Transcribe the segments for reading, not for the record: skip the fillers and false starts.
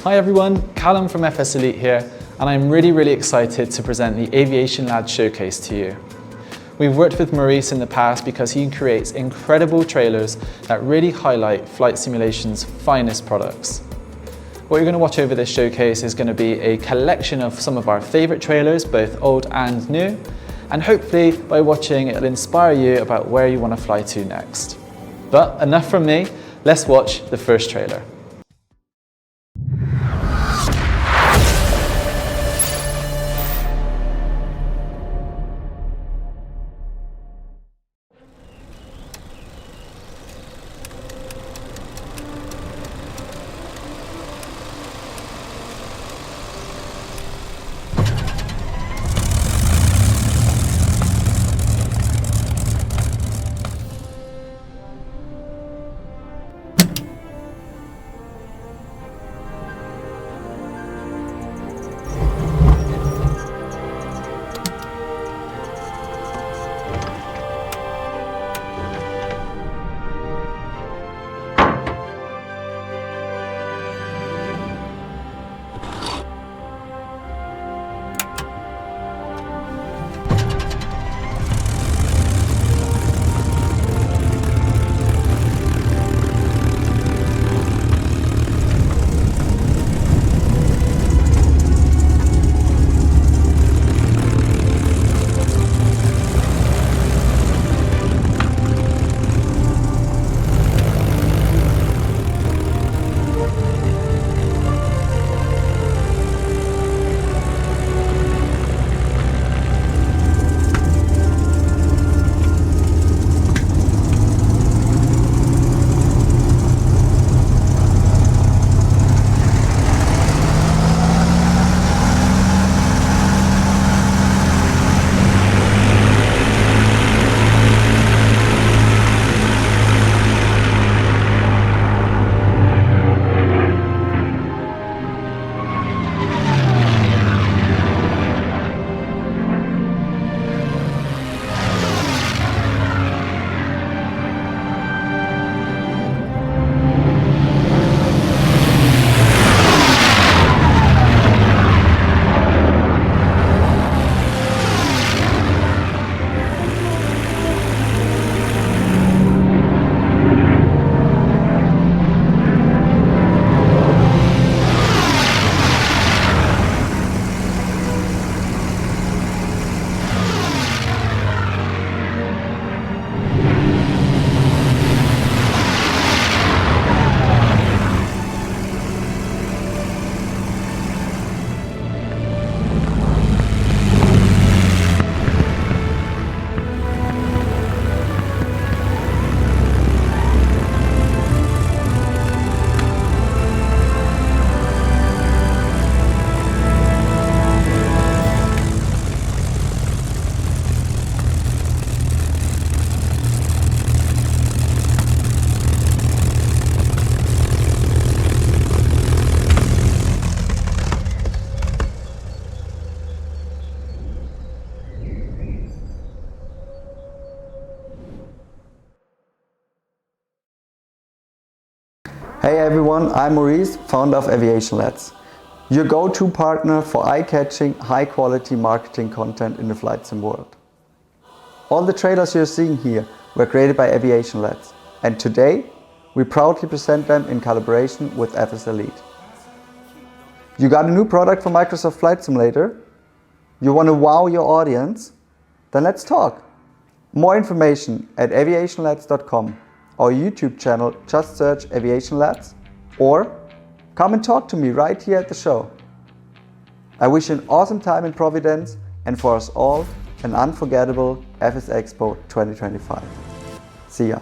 Hi everyone, Callum from FS Elite here, and I'm really excited to present the Aviation Lads showcase to you. We've worked with Maurice in the past because he creates incredible trailers that really highlight flight simulation's finest products. What you're going to watch over this showcase is going to be a collection of some of our favourite trailers, both old and new, and hopefully by watching it'll inspire you about where you want to fly to next. But enough from me, let's watch the first trailer. Hey everyone, I'm Maurice, founder of Aviation Lads, your go-to partner for eye-catching, high-quality marketing content in the flight sim world. All the trailers you're seeing here were created by Aviation Lads, and today we proudly present them in collaboration with FS Elite. You got a new product for Microsoft Flight Simulator? You want to wow your audience? Then let's talk. More information at aviationlads.com. Our YouTube channel, just search Aviation Lads, or come and talk to me right here at the show. I wish you an awesome time in Providence and for us all an unforgettable FSExpo 2025. See ya.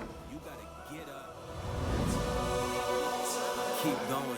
Keep going.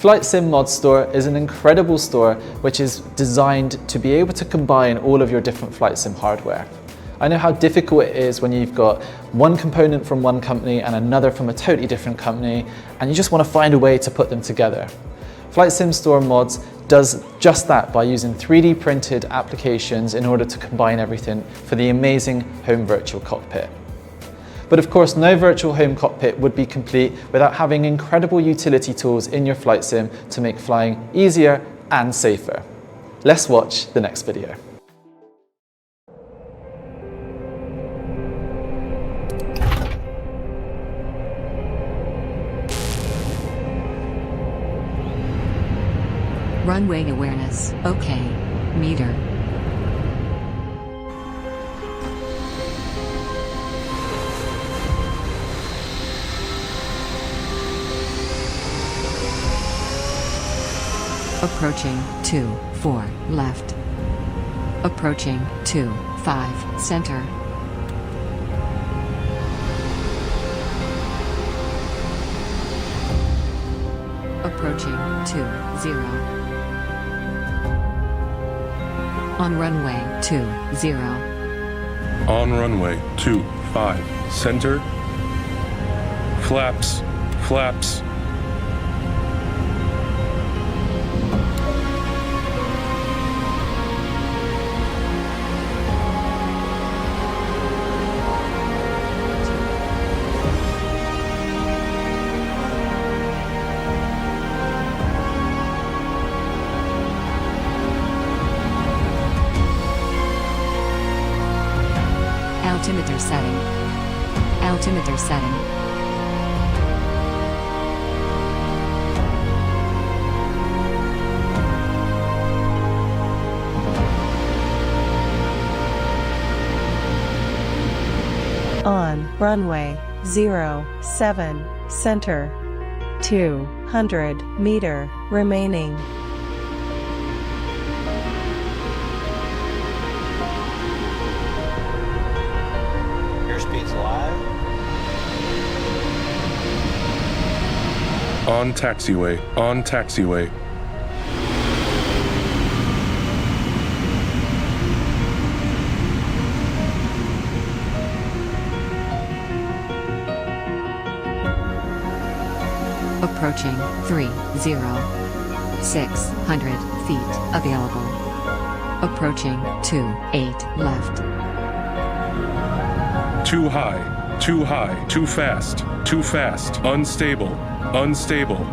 FlightSim Mod Store is an incredible store which is designed to be able to combine all of your different flight sim hardware. I know how difficult it is when you've got one component from one company and another from a totally different company, and you just want to find a way to put them together. FlightSim Store Mods does just that by using 3D printed applications in order to combine everything for the amazing home virtual cockpit. But of course, no virtual home cockpit would be complete without having incredible utility tools in your flight sim to make flying easier and safer. Let's watch the next video. Runway awareness, okay. Meter. Approaching 2-4 left. Approaching 2-5 center. Approaching 2-0. On runway 20. On runway 25 center. Flaps, flaps. Altimeter setting. Altimeter setting. On runway 07 center. 200 meter remaining. Airspeed's live. On taxiway, on taxiway. Approaching 30. 600 feet available. Approaching 28 left. Too high, too high, too fast, unstable, unstable.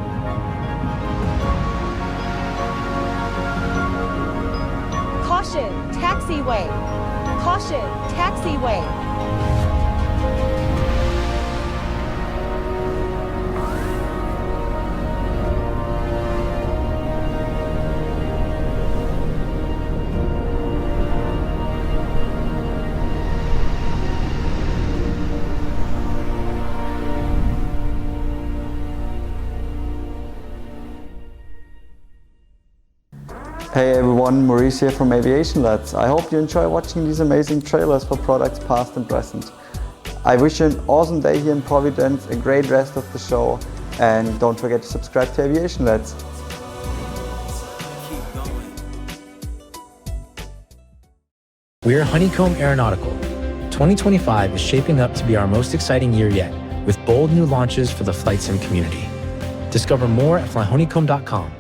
Caution, taxiway. Caution, taxiway. Hey everyone, Maurice here from Aviation Lads. I hope you enjoy watching these amazing trailers for products past and present. I wish you an awesome day here in Providence, a great rest of the show, and don't forget to subscribe to Aviation Lads. We're Honeycomb Aeronautical. 2025 is shaping up to be our most exciting year yet, with bold new launches for the flight sim community. Discover more at flyhoneycomb.com.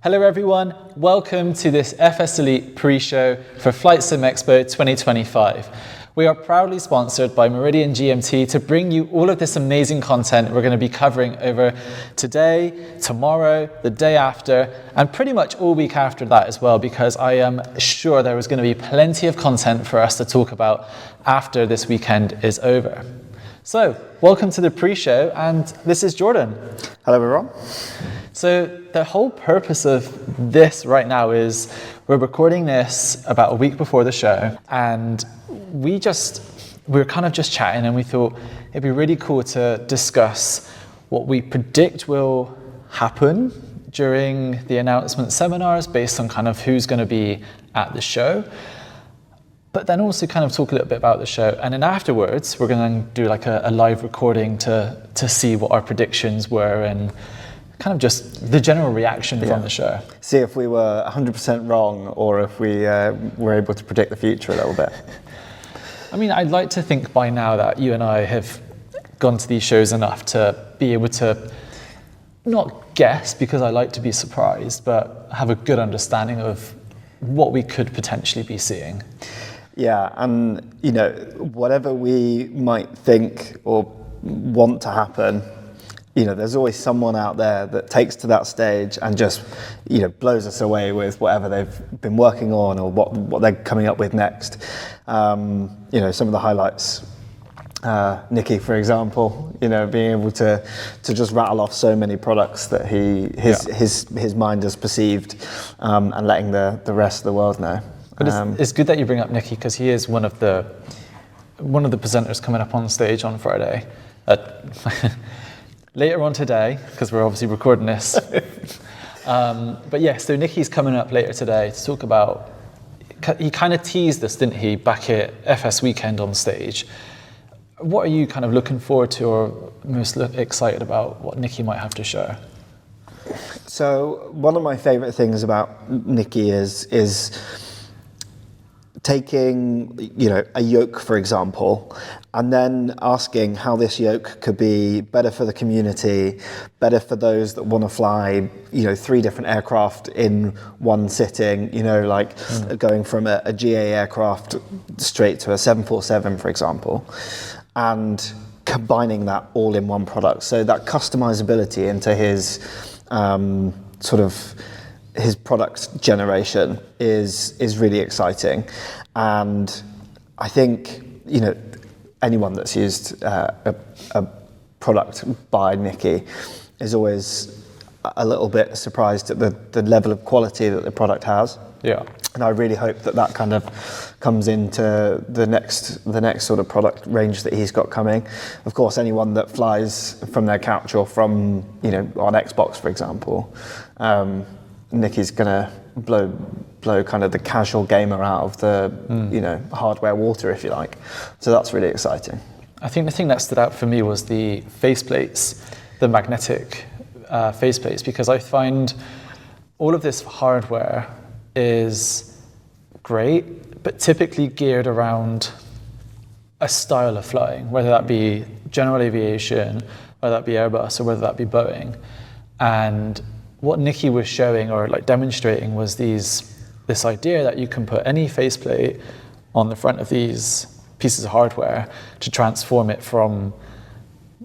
Hello everyone, welcome to this FS Elite pre-show for FlightSimExpo 2025. We are proudly sponsored by Meridian GMT to bring you all of this amazing content we're going to be covering over today, tomorrow, the day after, and pretty much all week after that as well, because I am sure there is going to be plenty of content for us to talk about after this weekend is over. So, welcome to the pre-show, and this is Jordan. Hello everyone. So the whole purpose of this right now is we're recording this about a week before the show, and we were kind of just chatting, and we thought it'd be really cool to discuss what we predict will happen during the announcement seminars based on kind of who's going to be at the show, but then also kind of talk a little bit about the show. And then afterwards, we're going to do like a live recording to see what our predictions were and kind of just the general reaction from the show. See if we were 100% wrong or if we were able to predict the future a little bit. I mean, I'd like to think by now that you and I have gone to these shows enough to be able to not guess, because I like to be surprised, but have a good understanding of what we could potentially be seeing. Yeah, and whatever we might think or want to happen, there's always someone out there that takes to that stage and just, blows us away with whatever they've been working on or what they're coming up with next. Some of the highlights, Nikki, for example, being able to just rattle off so many products that his mind has perceived, and letting the rest of the world know. But it's good that you bring up Nikki, because he is one of the presenters coming up on stage on Friday. Later on today, because we're obviously recording this. But yeah, so Nikki's coming up later today to talk about, he kind of teased us, didn't he, back at FS Weekend on stage. What are you kind of looking forward to or most excited about what Nikki might have to show? So one of my favourite things about Nikki is taking, a yoke, for example, and then asking how this yoke could be better for the community, better for those that want to fly, 3 different aircraft in one sitting, going from a GA aircraft straight to a 747, for example, and combining that all in one product. So that customizability into his his product generation is really exciting. And I think, anyone that's used a product by Nikki is always a little bit surprised at the level of quality that the product has. Yeah. And I really hope that kind of comes into the next sort of product range that he's got coming. Of course, anyone that flies from their couch or from, on Xbox, for example, Nikki's gonna blow kind of the casual gamer out of the hardware water, if you like. So that's really exciting. I think the thing that stood out for me was the faceplates, the magnetic faceplates, because I find all of this hardware is great, but typically geared around a style of flying, whether that be general aviation, whether that be Airbus, or whether that be Boeing. And what Nikki was showing or demonstrating was this idea that you can put any faceplate on the front of these pieces of hardware to transform it from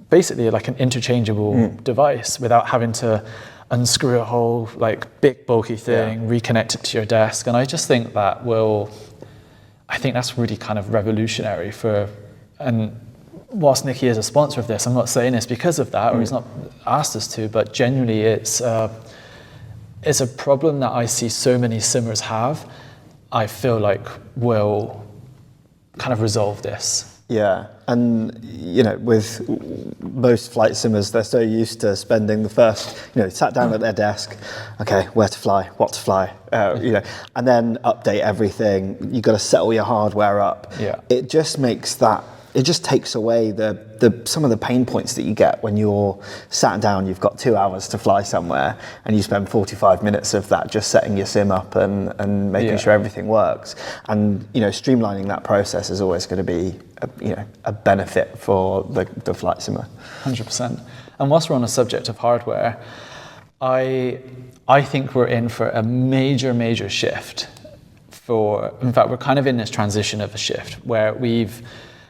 basically like an interchangeable device without having to unscrew a whole big bulky thing, reconnect it to your desk. And I just think that's really kind of revolutionary and whilst Nikki is a sponsor of this, I'm not saying this because of that, or he's not asked us to, but genuinely it's a problem that I see so many simmers have. I feel like will kind of resolve this. Yeah, and with most flight simmers, they're so used to spending the first, sat down at their desk, okay, where to fly, what to fly, and then update everything. You got to settle your hardware up. Yeah, it just makes that. It just takes away some of the pain points that you get when you're sat down, you've got 2 hours to fly somewhere, and you spend 45 minutes of that just setting your sim up and making sure everything works. And streamlining that process is always going to be a benefit for the flight simmer. 100%. And whilst we're on the subject of hardware, I think we're in for a major shift. In fact, we're kind of in this transition of a shift where we've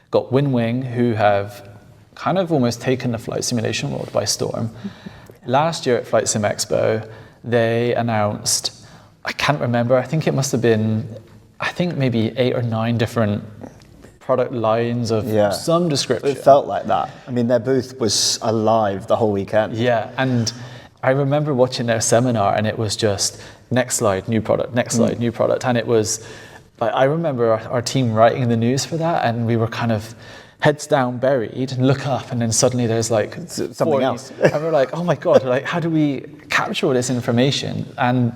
got Windwing, who have kind of almost taken the flight simulation world by storm. Last year at FlightSimExpo, they announced, I can't remember, I think it must have been, maybe 8 or 9 different product lines of some description. It felt like that. I mean, their booth was alive the whole weekend. Yeah, and I remember watching their seminar, and it was just, next slide, new product, next slide, new product. And it was, I remember our team writing the news for that, and we were kind of heads down buried and look up, and then suddenly there's something else. And we're like, oh my God, how do we capture all this information? And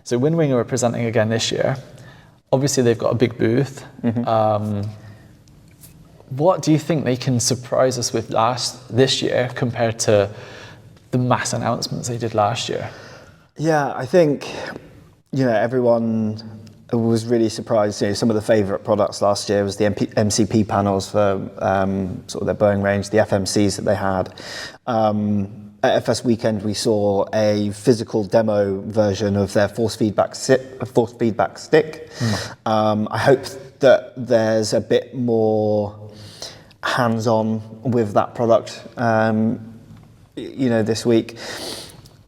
so Windwing are presenting again this year. Obviously they've got a big booth. What do you think they can surprise us with this year compared to the mass announcements they did last year? Yeah, I think, everyone was really surprised. Some of the favourite products last year was the MCP panels for sort of their Boeing range, the FMCs that they had. At FS Weekend, we saw a physical demo version of their force feedback stick. I hope that there's a bit more hands-on with that product. this week.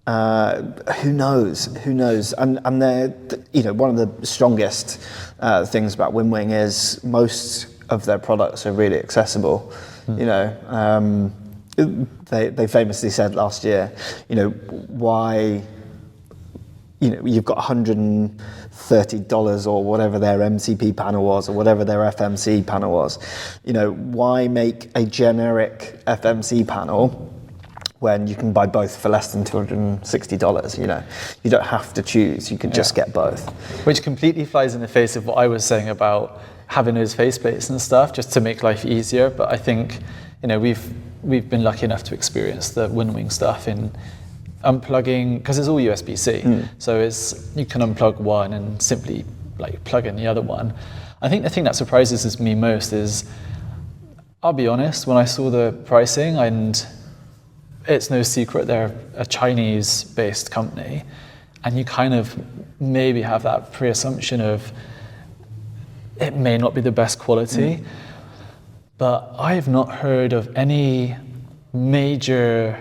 Who knows? And they're, one of the strongest things about Windwing is most of their products are really accessible. They famously said last year, why, you've got $130 or whatever their MCP panel was, or whatever their FMC panel was. Why make a generic FMC panel when you can buy both for less than $260? You don't have to choose, you can just get both. Which completely flies in the face of what I was saying about having those faceplates and stuff, just to make life easier. But I think, we've been lucky enough to experience the Windwing stuff in unplugging, because it's all USB-C. So you can unplug one and simply plug in the other one. I think the thing that surprises me most is, I'll be honest, when I saw the pricing, and it's no secret they're a Chinese-based company, and you kind of maybe have that pre-assumption of it may not be the best quality, but I have not heard of any major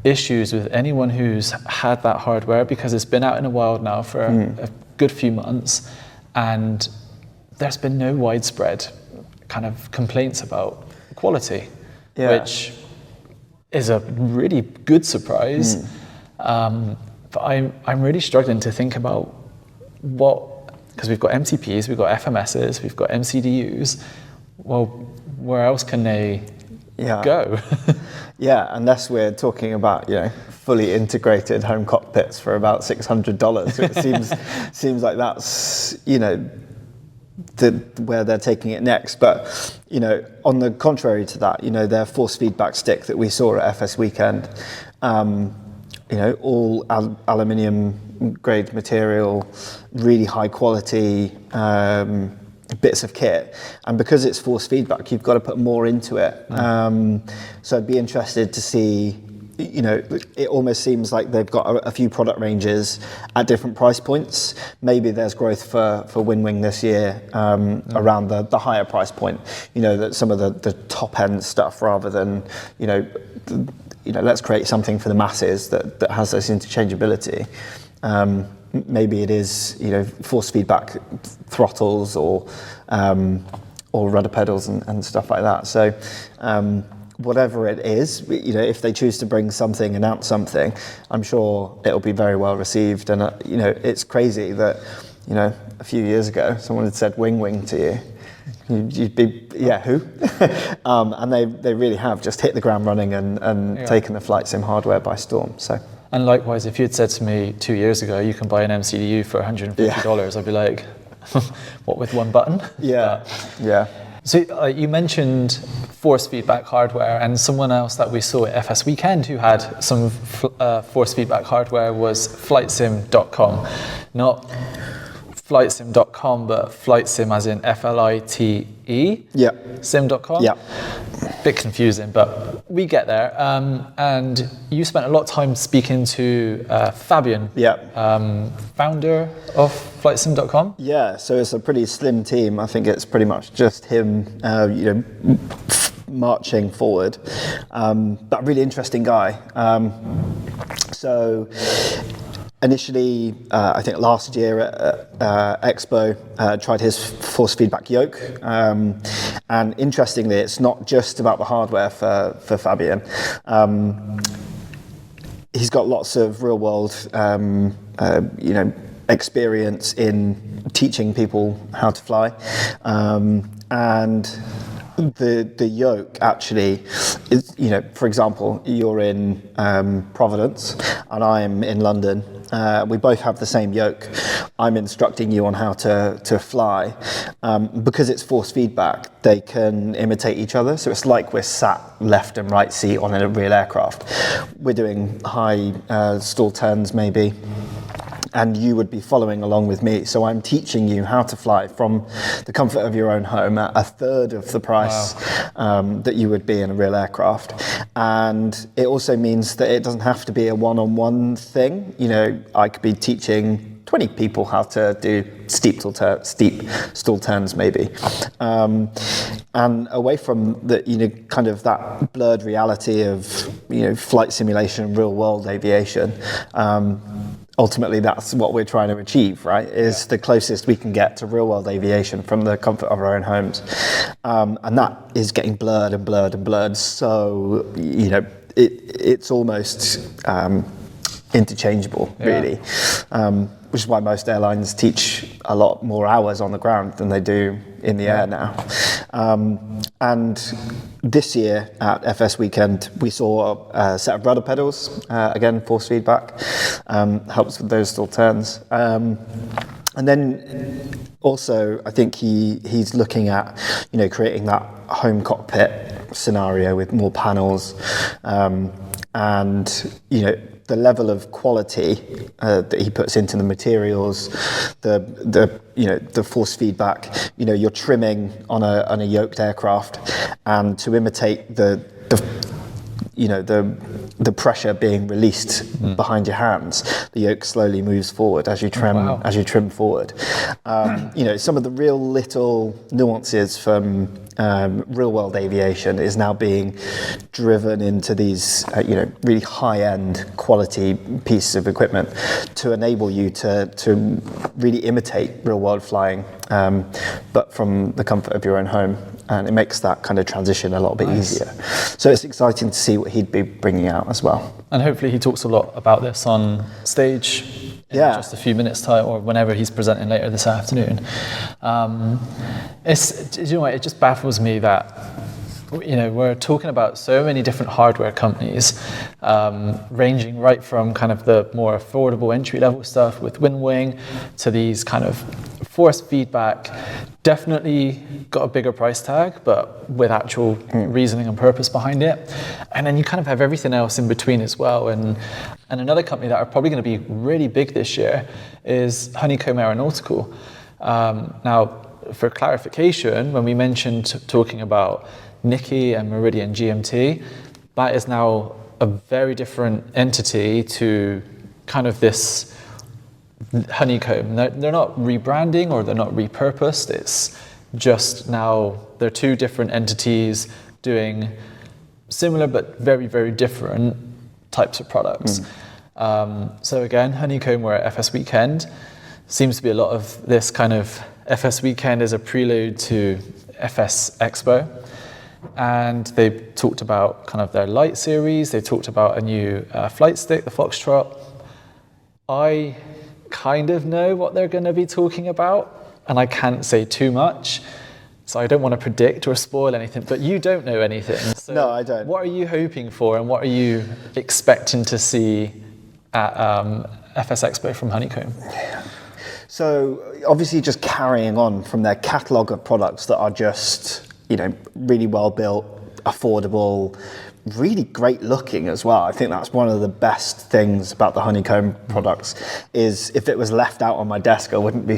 issues with anyone who's had that hardware, because it's been out in the wild now for a good few months, and there's been no widespread kind of complaints about quality, which is a really good surprise. But I'm really struggling to think about because we've got MCPs, we've got FMSs, we've got MCDUs. Well, where else can they go? Unless we're talking about fully integrated home cockpits for about $600. It seems like that's where they're taking it next. But on the contrary to that, their force feedback stick that we saw at FS Weekend, all aluminium grade material, really high quality bits of kit, and because it's force feedback, you've got to put more into it. So I'd be interested to see. It almost seems like they've got a few product ranges at different price points. Maybe there's growth for Windwing this year around the higher price point. That some of the top end stuff, rather than let's create something for the masses that has this interchangeability. Maybe it is force feedback throttles or rudder pedals and stuff like that. So whatever it is, if they choose to bring something, announce something, I'm sure it'll be very well received. And it's crazy that a few years ago someone had said Windwing to you. You'd be, who? And they really have just hit the ground running and taken the flight sim hardware by storm. So. And likewise, if you had said to me 2 years ago, you can buy an MCDU for $150, I'd be like, what, with one button? So you mentioned force feedback hardware, and someone else that we saw at FS Weekend who had some force feedback hardware was FlightSim.com. Not FlightSim.com, but FlightSim as in Flite. Sim.com. Bit confusing, but we get there. And you spent a lot of time speaking to Fabian, founder of FlightSim.com. Yeah, so it's a pretty slim team. I think it's pretty much just him, marching forward. But really interesting guy. So initially, I think last year at Expo, tried his force feedback yoke. And interestingly, it's not just about the hardware for Fabian. He's got lots of real world, experience in teaching people how to fly. And the yoke actually is, for example, you're in Providence and I'm in London. We both have the same yoke. I'm instructing you on how to fly. Because it's force feedback, they can imitate each other. So it's like we're sat left and right seat on a real aircraft. We're doing high stall turns maybe, and you would be following along with me. So I'm teaching you how to fly from the comfort of your own home at a third of the price that you would be in a real aircraft. And it also means that it doesn't have to be a one-on-one thing. I could be teaching 20 people how to do steep stall turns maybe. And away from the, kind of that blurred reality of, flight simulation and real world aviation, ultimately that's what we're trying to achieve, right? Is the closest we can get to real world aviation from the comfort of our own homes. And that is getting blurred and blurred and blurred. So, it's almost interchangeable, really. Which is why most airlines teach a lot more hours on the ground than they do in the air now. And this year at FS Weekend, we saw a set of rudder pedals, again, force feedback, helps with those stall turns. And then also, I think he's looking at, creating that home cockpit scenario with more panels, and, the level of quality that he puts into the materials, the force feedback. You're trimming on a yoked aircraft, and to imitate the pressure being released behind your hands, the yoke slowly moves forward as you trim forward. Some of the real little nuances from real world aviation is now being driven into these really high-end quality pieces of equipment to enable you to really imitate real world flying, but from the comfort of your own home. And it makes that kind of transition a little bit easier. So it's exciting to see what he'd be bringing out as well. And hopefully he talks a lot about this on stage in just a few minutes' time, or whenever he's presenting later this afternoon. It just baffles me that we're talking about so many different hardware companies, ranging right from kind of the more affordable entry-level stuff with Windwing to these kind of force feedback, definitely got a bigger price tag, but with actual reasoning and purpose behind it. And then you kind of have everything else in between as well. And another company that are probably going to be really big this year is Honeycomb Aeronautical. Now, for clarification, when we mentioned talking about Nikki and Meridian GMT, that is now a very different entity to kind of this Honeycomb. They're not rebranding or they're not repurposed. It's just now they're two different entities doing similar but very, very different types of products. So again, Honeycomb were at FS Weekend. Seems to be a lot of this kind of FS Weekend is a prelude to FS Expo. And they talked about kind of their light series. They talked about a new flight stick, the Foxtrot. I kind of know what they're going to be talking about, and I can't say too much, so I don't want to predict or spoil anything, but you don't know anything. So no, I don't. What are you hoping for, and what are you expecting to see at FS Expo from Honeycomb? So obviously just carrying on from their catalogue of products that are just, really well built, affordable, really great looking as well. I think that's one of the best things about the Honeycomb products is if it was left out on my desk, I wouldn't be,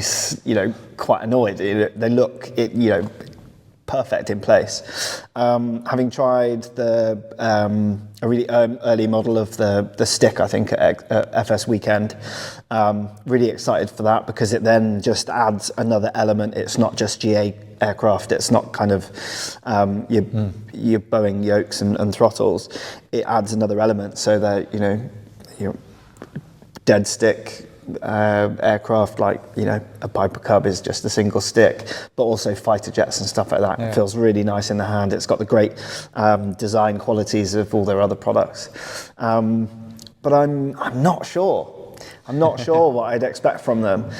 quite annoyed. They look, perfect in place. Having tried a really early model of the stick, I think at FS Weekend, really excited for that because it then just adds another element. It's not just GA aircraft. It's not kind of your Boeing yokes and throttles. It adds another element so that your dead stick aircraft like a Piper Cub is just a single stick, but also fighter jets and stuff like that. It feels really nice in the hand. It's got the great design qualities of all their other products, but I'm not sure. I'm not sure what I'd expect from them.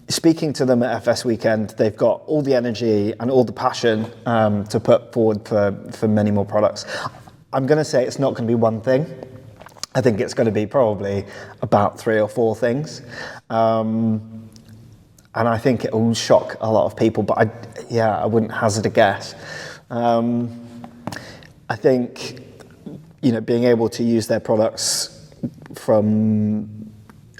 Speaking to them at FS Weekend, they've got all the energy and all the passion to put forward for many more products. I'm going to say it's not going to be one thing. I think it's going to be probably about 3 or 4 things. And I think it will shock a lot of people, but I wouldn't hazard a guess. I think, being able to use their products from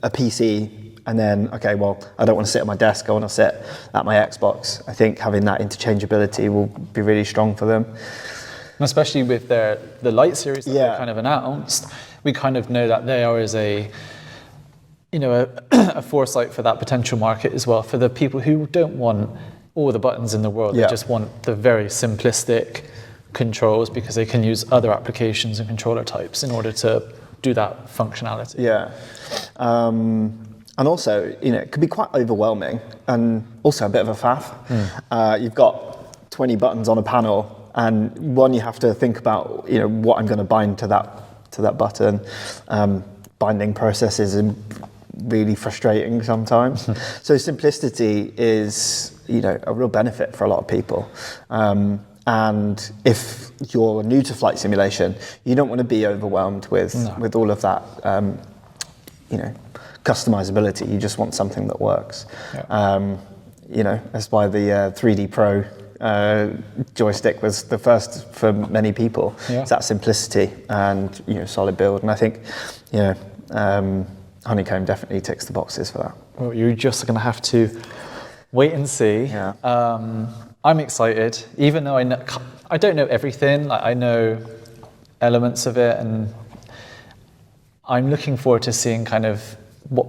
a PC and then, okay, well, I don't want to sit at my desk, I want to sit at my Xbox. I think having that interchangeability will be really strong for them. And especially with the light series that they kind of announced, we kind of know that they are as a a foresight for that potential market as well, for the people who don't want all the buttons in the world. They just want the very simplistic controls because they can use other applications and controller types in order to do that functionality. Yeah. And also, it can be quite overwhelming and also a bit of a faff. You've got 20 buttons on a panel, and you have to think about, what I'm going to bind to that button. Binding processes are really frustrating sometimes. So simplicity is, a real benefit for a lot of people. And if you're new to flight simulation, you don't want to be overwhelmed with all of that, customizability. You just want something that works. That's why the 3D Pro joystick was the first for many people. It's that simplicity and solid build. And I think Honeycomb definitely ticks the boxes for that. Well, you're just going to have to wait and see. I'm excited, even though I don't know everything. Like, I know elements of it, and I'm looking forward to seeing kind of how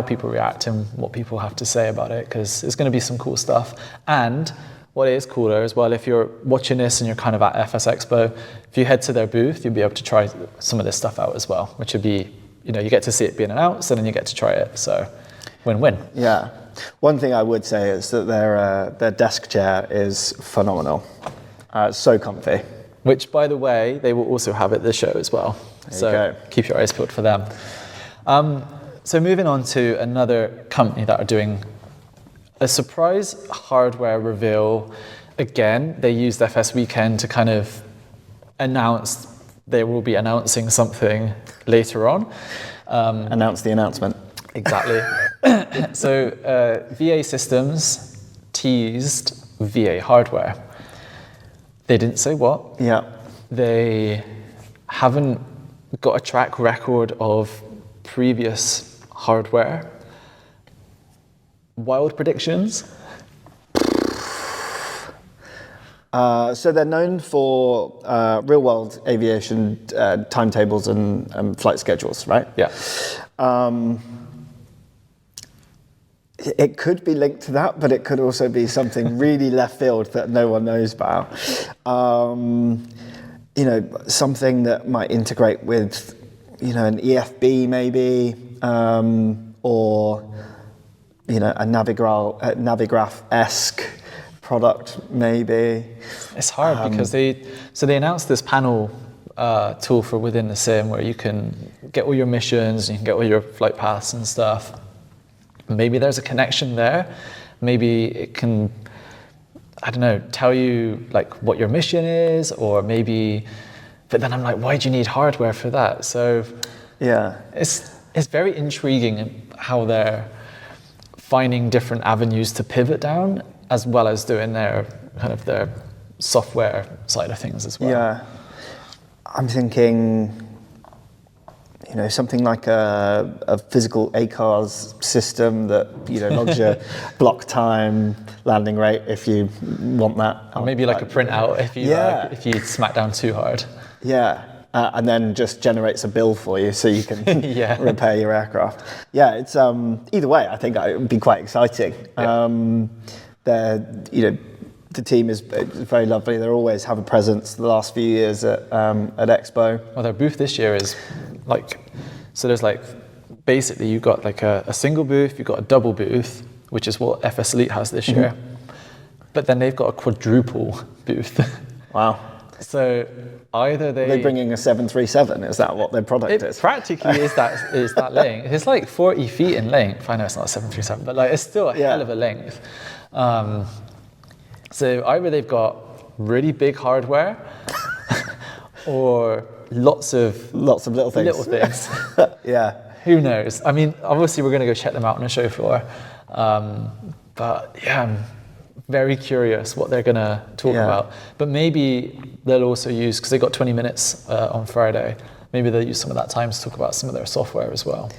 people react and what people have to say about it, because it's going to be some cool stuff. And what is cooler as well, if you're watching this and you're kind of at FSExpo, if you head to their booth, you'll be able to try some of this stuff out as well, which would be, you get to see it being announced and then you get to try it. So win-win. Yeah. One thing I would say is that their desk chair is phenomenal. It's so comfy. Which, by the way, they will also have at the show as well. So keep your eyes peeled for them. So moving on to another company that are doing a surprise hardware reveal. Again, they used FS Weekend to kind of announce they will be announcing something later on. Announce the announcement. Exactly. So VA Systems teased VA hardware. They didn't say what. Yeah. They haven't got a track record of previous hardware. Wild predictions? So they're known for real-world aviation timetables and flight schedules, right? Yeah. It could be linked to that, but it could also be something really left field that no one knows about. Something that might integrate with, an EFB maybe, or a Navigraph-esque product maybe. It's hard because they announced this panel tool for within the sim where you can get all your missions, you can get all your flight paths and stuff. Maybe there's a connection there. Maybe it can, tell you like what your mission is, or maybe. But then I'm like, why do you need hardware for that? So yeah, it's very intriguing how they're finding different avenues to pivot down, as well as doing their software side of things as well. Yeah, I'm thinking, something like a physical ACARS system that, logs your block time, landing rate, if you want that. Or maybe like a printout if you smack down too hard. Yeah, and then just generates a bill for you so you can repair your aircraft. Yeah, it's either way, I think it would be quite exciting. The team is very lovely. They always have a presence the last few years at Expo. Well, their booth this year is there's basically you've got like a single booth, you've got a double booth, which is what FS Elite has this year. But then they've got a quadruple booth. Wow. So either they're bringing a 737. Is that what their product is? Practically is that length. It's like 40 feet in length. I know it's not a 737, but it's still a hell of a length. So either they've got really big hardware, or lots of little things. Yeah. Who knows? I mean, obviously we're going to go check them out on the show floor. But yeah, I'm very curious what they're going to talk about. But maybe they'll also use, because they got 20 minutes on Friday, maybe they'll use some of that time to talk about some of their software as well.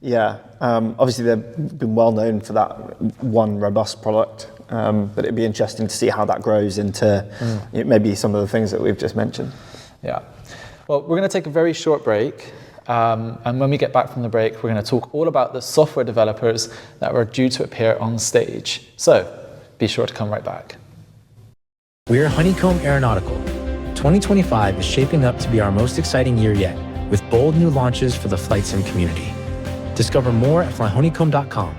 Yeah, obviously they've been well known for that one robust product, but it'd be interesting to see how that grows into maybe some of the things that we've just mentioned. Yeah. Well, we're going to take a very short break. And when we get back from the break, we're going to talk all about the software developers that were due to appear on stage. So be sure to come right back. We're Honeycomb Aeronautical. 2025 is shaping up to be our most exciting year yet, with bold new launches for the flight sim community. Discover more at flyhoneycomb.com.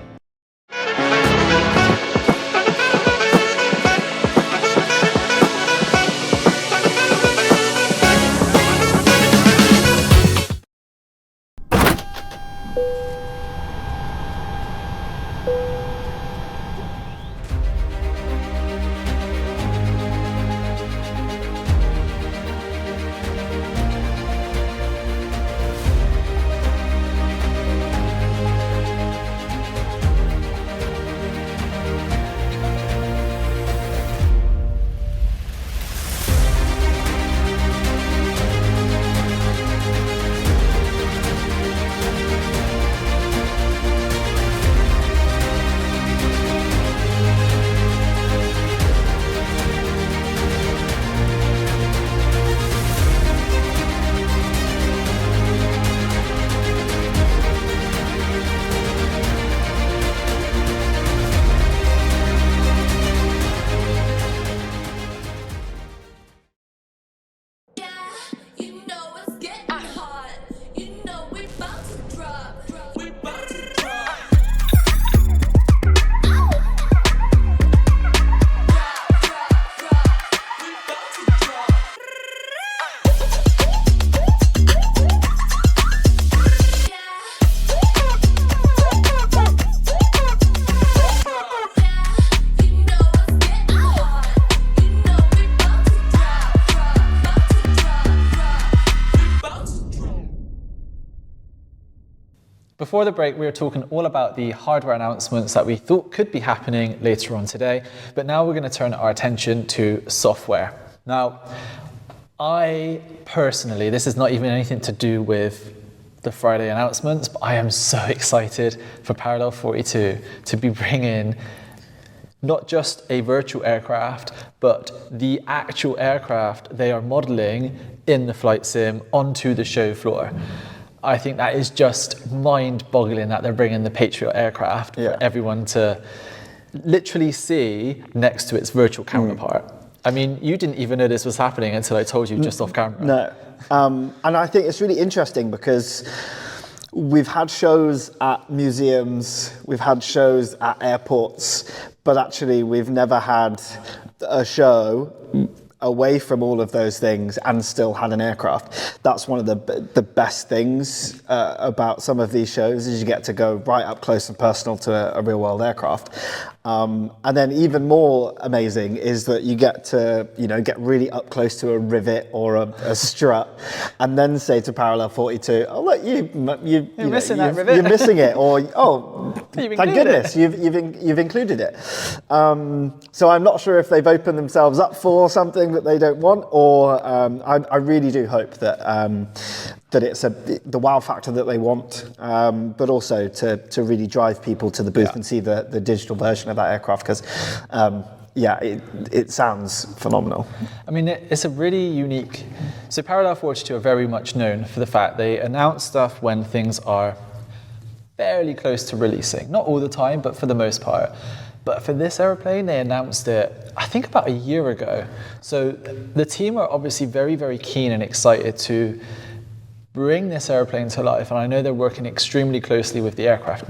Before the break, we were talking all about the hardware announcements that we thought could be happening later on today, but now we're going to turn our attention to software. Now, I personally, this is not even anything to do with the Friday announcements, but I am so excited for Parallel 42 to be bringing not just a virtual aircraft, but the actual aircraft they are modeling in the flight sim onto the show floor. I think that is just mind-boggling that they're bringing the Patriot aircraft for everyone to literally see next to its virtual counterpart. I mean, you didn't even know this was happening until I told you just off camera. No. And I think it's really interesting because we've had shows at museums, we've had shows at airports, but actually we've never had a show away from all of those things and still had an aircraft. That's one of the best things about some of these shows is you get to go right up close and personal to a real world aircraft. And then even more amazing is that you get to, get really up close to a rivet or a strut and then say to Parallel 42, oh look, you're missing that rivet. You're missing it, or thank goodness you've included it. So I'm not sure if they've opened themselves up for something that they don't want, or I really do hope that it's the wow factor that they want, but also to really drive people to the booth and see the digital version of that aircraft, because it sounds phenomenal. I mean, it's a really unique... So Parallel 42 are very much known for the fact they announce stuff when things are fairly close to releasing. Not all the time, but for the most part. But for this aeroplane, they announced it, I think about a year ago. So the team are obviously very, very keen and excited to bring this airplane to life, and I know they're working extremely closely with the aircraft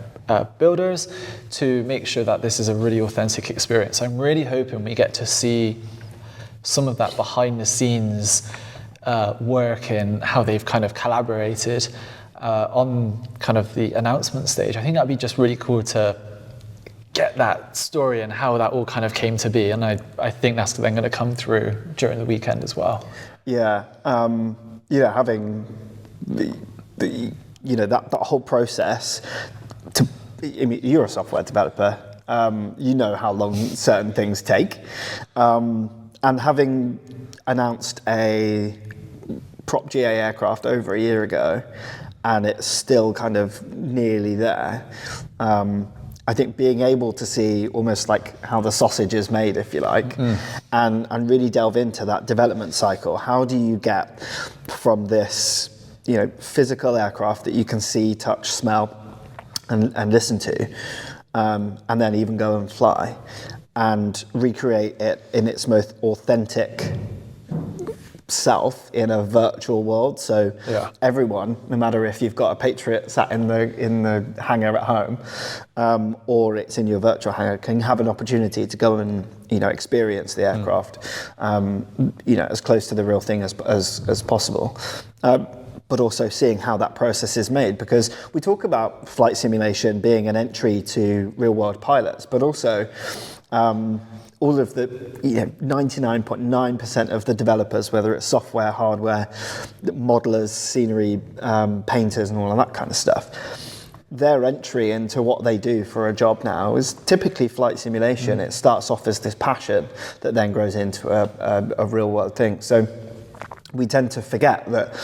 builders to make sure that this is a really authentic experience. I'm really hoping we get to see some of that behind the scenes work and how they've kind of collaborated on kind of the announcement stage. I think that'd be just really cool to get that story and how that all kind of came to be, and I think that's then going to come through during the weekend as well. Having that whole process you're a software developer, you know how long certain things take, and having announced a prop GA aircraft over a year ago and it's still kind of nearly there, I think being able to see almost like how the sausage is made, if you like, and really delve into that development cycle. How do you get from this physical aircraft that you can see, touch, smell, and listen to, and then even go and fly and recreate it in its most authentic self in a virtual world. So everyone, no matter if you've got a Patriot sat in the hangar at home, or it's in your virtual hangar, can have an opportunity to go and experience the aircraft, as close to the real thing as possible. But also seeing how that process is made, because we talk about flight simulation being an entry to real-world pilots, but also all of the 99.9% of the developers, whether it's software, hardware, modelers, scenery, painters, and all of that kind of stuff, their entry into what they do for a job now is typically flight simulation. It starts off as this passion that then grows into a real-world thing. So we tend to forget that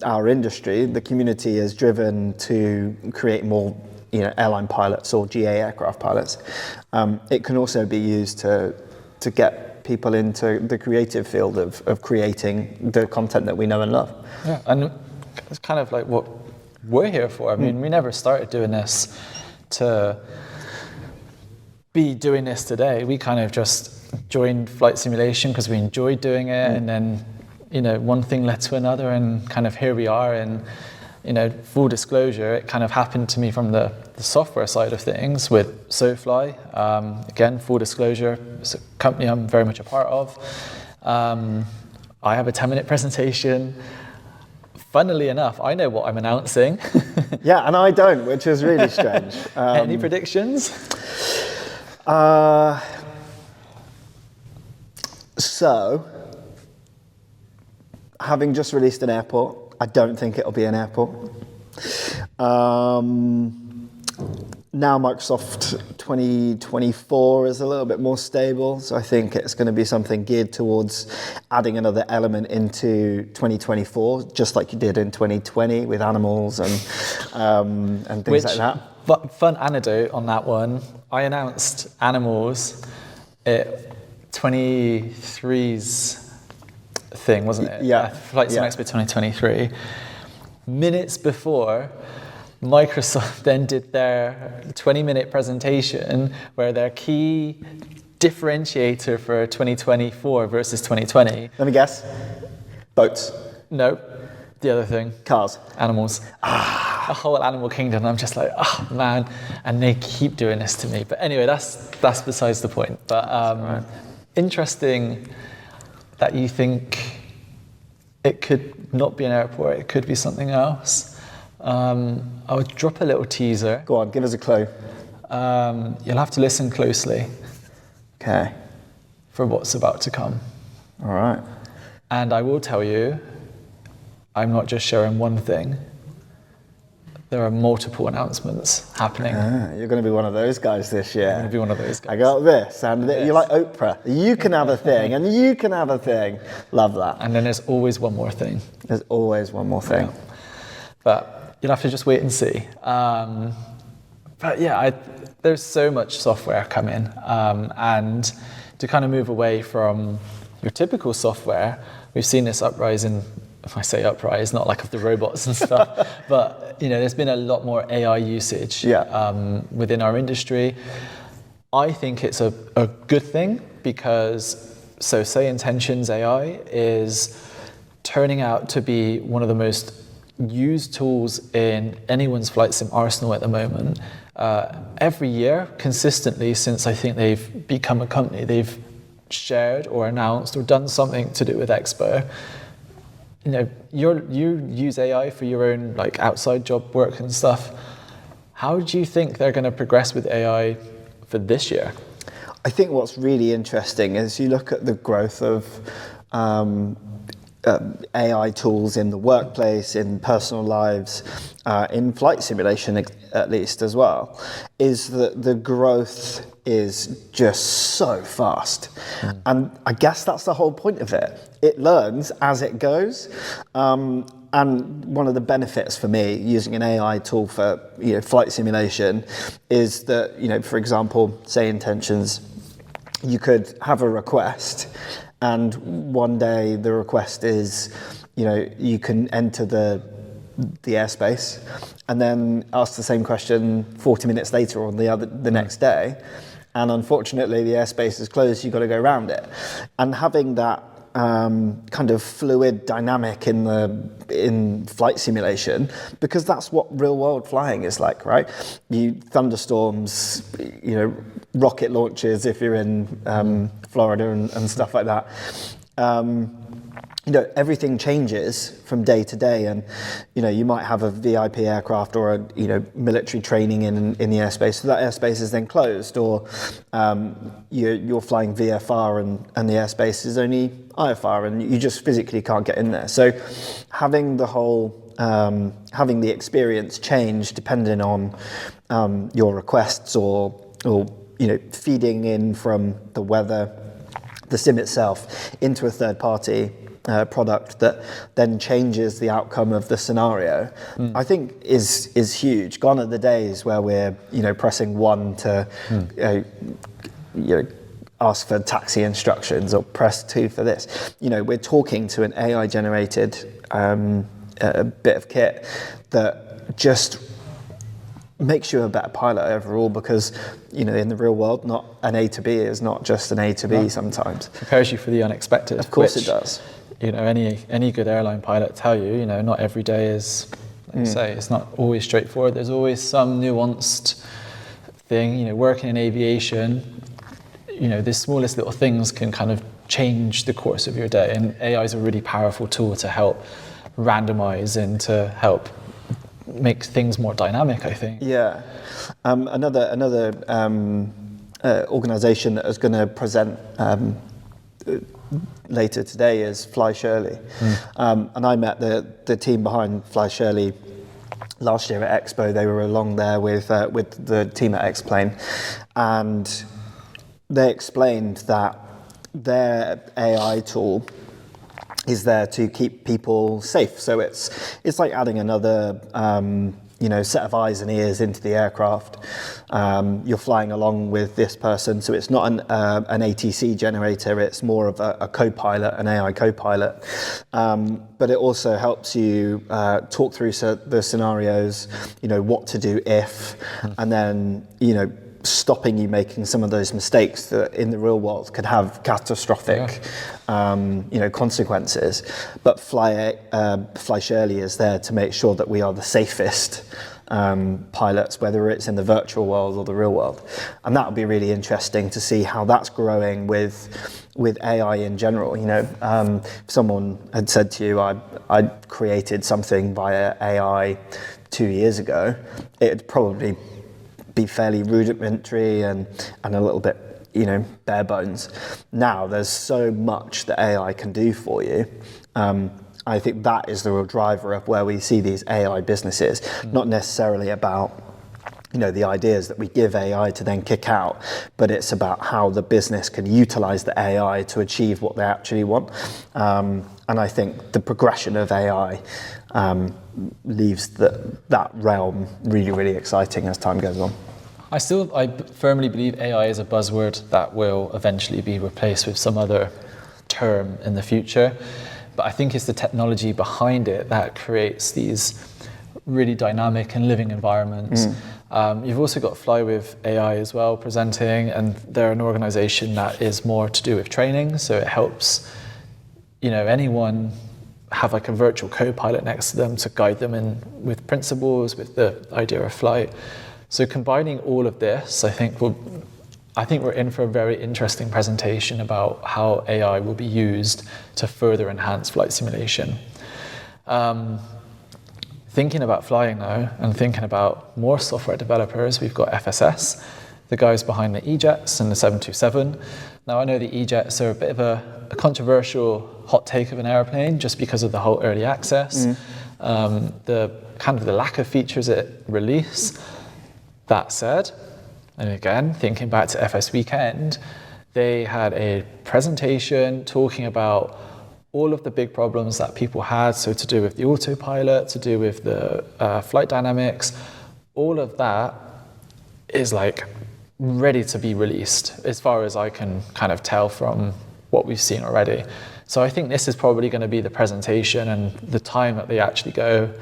our industry, the community, is driven to create more airline pilots or GA aircraft pilots. It can also be used to get people into the creative field of creating the content that we know and love. Yeah, and it's kind of like what we're here for. I mean, we never started doing this to be doing this today. We kind of just joined flight simulation because we enjoyed doing it, and then one thing led to another, and kind of here we are. And full disclosure, it kind of happened to me from the software side of things with Sofly. Again, full disclosure, it's a company I'm very much a part of. I have a 10-minute presentation. Funnily enough, I know what I'm announcing. Yeah, and I don't, which is really strange. Any predictions? So, having just released an airport, I don't think it'll be an airport. Now Microsoft 2024 is a little bit more stable, so I think it's going to be something geared towards adding another element into 2024, just like you did in 2020 with animals and things like that. But fun anecdote on that one, I announced animals at 23's thing, wasn't it? Yeah. FlightSimExpo 2023. Minutes before, Microsoft then did their 20-minute presentation where their key differentiator for 2024 versus 2020. Let me guess. Boats. No. The other thing. Cars. Animals. A whole animal kingdom. I'm just like, oh man. And they keep doing this to me. But anyway, that's besides the point. But right. Interesting that you think it could not be an airport, it could be something else. I would drop a little teaser. Go on, give us a clue. You'll have to listen closely. Okay. For what's about to come. All right. And I will tell you, I'm not just sharing one thing. There are multiple announcements happening. You're going to be one of those guys this year. I'm going to be one of those guys. I got this, and you're like Oprah. You can have a thing, and you can have a thing. Love that. And then there's always one more thing. There's always one more thing. Yeah. But you'll have to just wait and see. But yeah, there's so much software coming, and to kind of move away from your typical software, we've seen this uprise in, if I say uprise, not like of the robots and stuff, but there's been a lot more AI usage within our industry. I think it's a good thing because, say Intentions AI is turning out to be one of the most used tools in anyone's flight sim arsenal at the moment. Every year, consistently, since I think they've become a company, they've shared or announced or done something to do with Expo. You use AI for your own outside job work and stuff. How do you think they're going to progress with AI for this year? I think what's really interesting is you look at the growth of AI tools in the workplace, in personal lives, in flight simulation at least as well, is that the growth is just so fast. And I guess that's the whole point of it. It learns as it goes. And one of the benefits for me using an AI tool for flight simulation is that, for example, say Intentions, you could have a request, and one day the request is, you can enter the the airspace, and then ask the same question 40 minutes later or the next day, and unfortunately the airspace is closed, you've got to go around it. And having that kind of fluid dynamic in flight simulation, because that's what real world flying is like, right? Thunderstorms, rocket launches if you're in Florida and stuff like that. Everything changes from day to day, and you might have a VIP aircraft or a military training in the airspace, so that airspace is then closed, or you're flying VFR and the airspace is only IFR and you just physically can't get in there. So having having the experience change depending on your requests or feeding in from the weather, the sim itself, into a third party product that then changes the outcome of the scenario, I think is huge. Gone are the days where we're pressing 1 to ask for taxi instructions or press 2 for this. We're talking to an AI generated bit of kit that just makes you a better pilot overall, because in the real world, not an A to B is not just an A to B sometimes. Prepares you for the unexpected. Of course it does. Any good airline pilot tell you, not every day is, like you say, it's not always straightforward. There's always some nuanced thing. Working in aviation, the smallest little things can kind of change the course of your day, and AI is a really powerful tool to help randomize and to help make things more dynamic, I think. Yeah. Another organisation that is going to present later today is Fly Shirley. And I met the team behind Fly Shirley last year at Expo. They were along there with the team at XPlane, and they explained that their AI tool is there to keep people safe. So it's like adding another set of eyes and ears into the aircraft. You're flying along with this person, so it's not an ATC generator, it's more of a co-pilot, an AI co-pilot. But it also helps you talk through the scenarios, what to do if, and then, stopping you making some of those mistakes that in the real world could have catastrophic consequences. But Fly Shirley is there to make sure that we are the safest pilots, whether it's in the virtual world or the real world. And that would be really interesting to see how that's growing with AI in general. If someone had said to you, I created something via AI 2 years ago, it'd probably be fairly rudimentary and a little bit, bare bones. Now there's so much that AI can do for you. I think that is the real driver of where we see these AI businesses, not necessarily about the ideas that we give AI to then kick out, but it's about how the business can utilize the AI to achieve what they actually want. And I think the progression of AI leaves that realm really, really exciting as time goes on. I firmly believe AI is a buzzword that will eventually be replaced with some other term in the future. But I think it's the technology behind it that creates these really dynamic and living environments. You've also got Fly with AI as well presenting, and they're an organization that is more to do with training. So it helps, anyone have like a virtual co-pilot next to them to guide them in with principles, with the idea of flight. So combining all of this, I think we're in for a very interesting presentation about how AI will be used to further enhance flight simulation. Thinking about flying now and thinking about more software developers, we've got FSS, the guys behind the E-Jets and the 727. Now I know the E-Jets are a bit of a controversial hot take of an airplane just because of the whole early access, the lack of features at release. That said, and again, thinking back to FS Weekend, they had a presentation talking about all of the big problems that people had, so to do with the autopilot, to do with the flight dynamics, all of that is like ready to be released, as far as I can kind of tell from what we've seen already. So I think this is probably going to be the presentation and the time that they actually go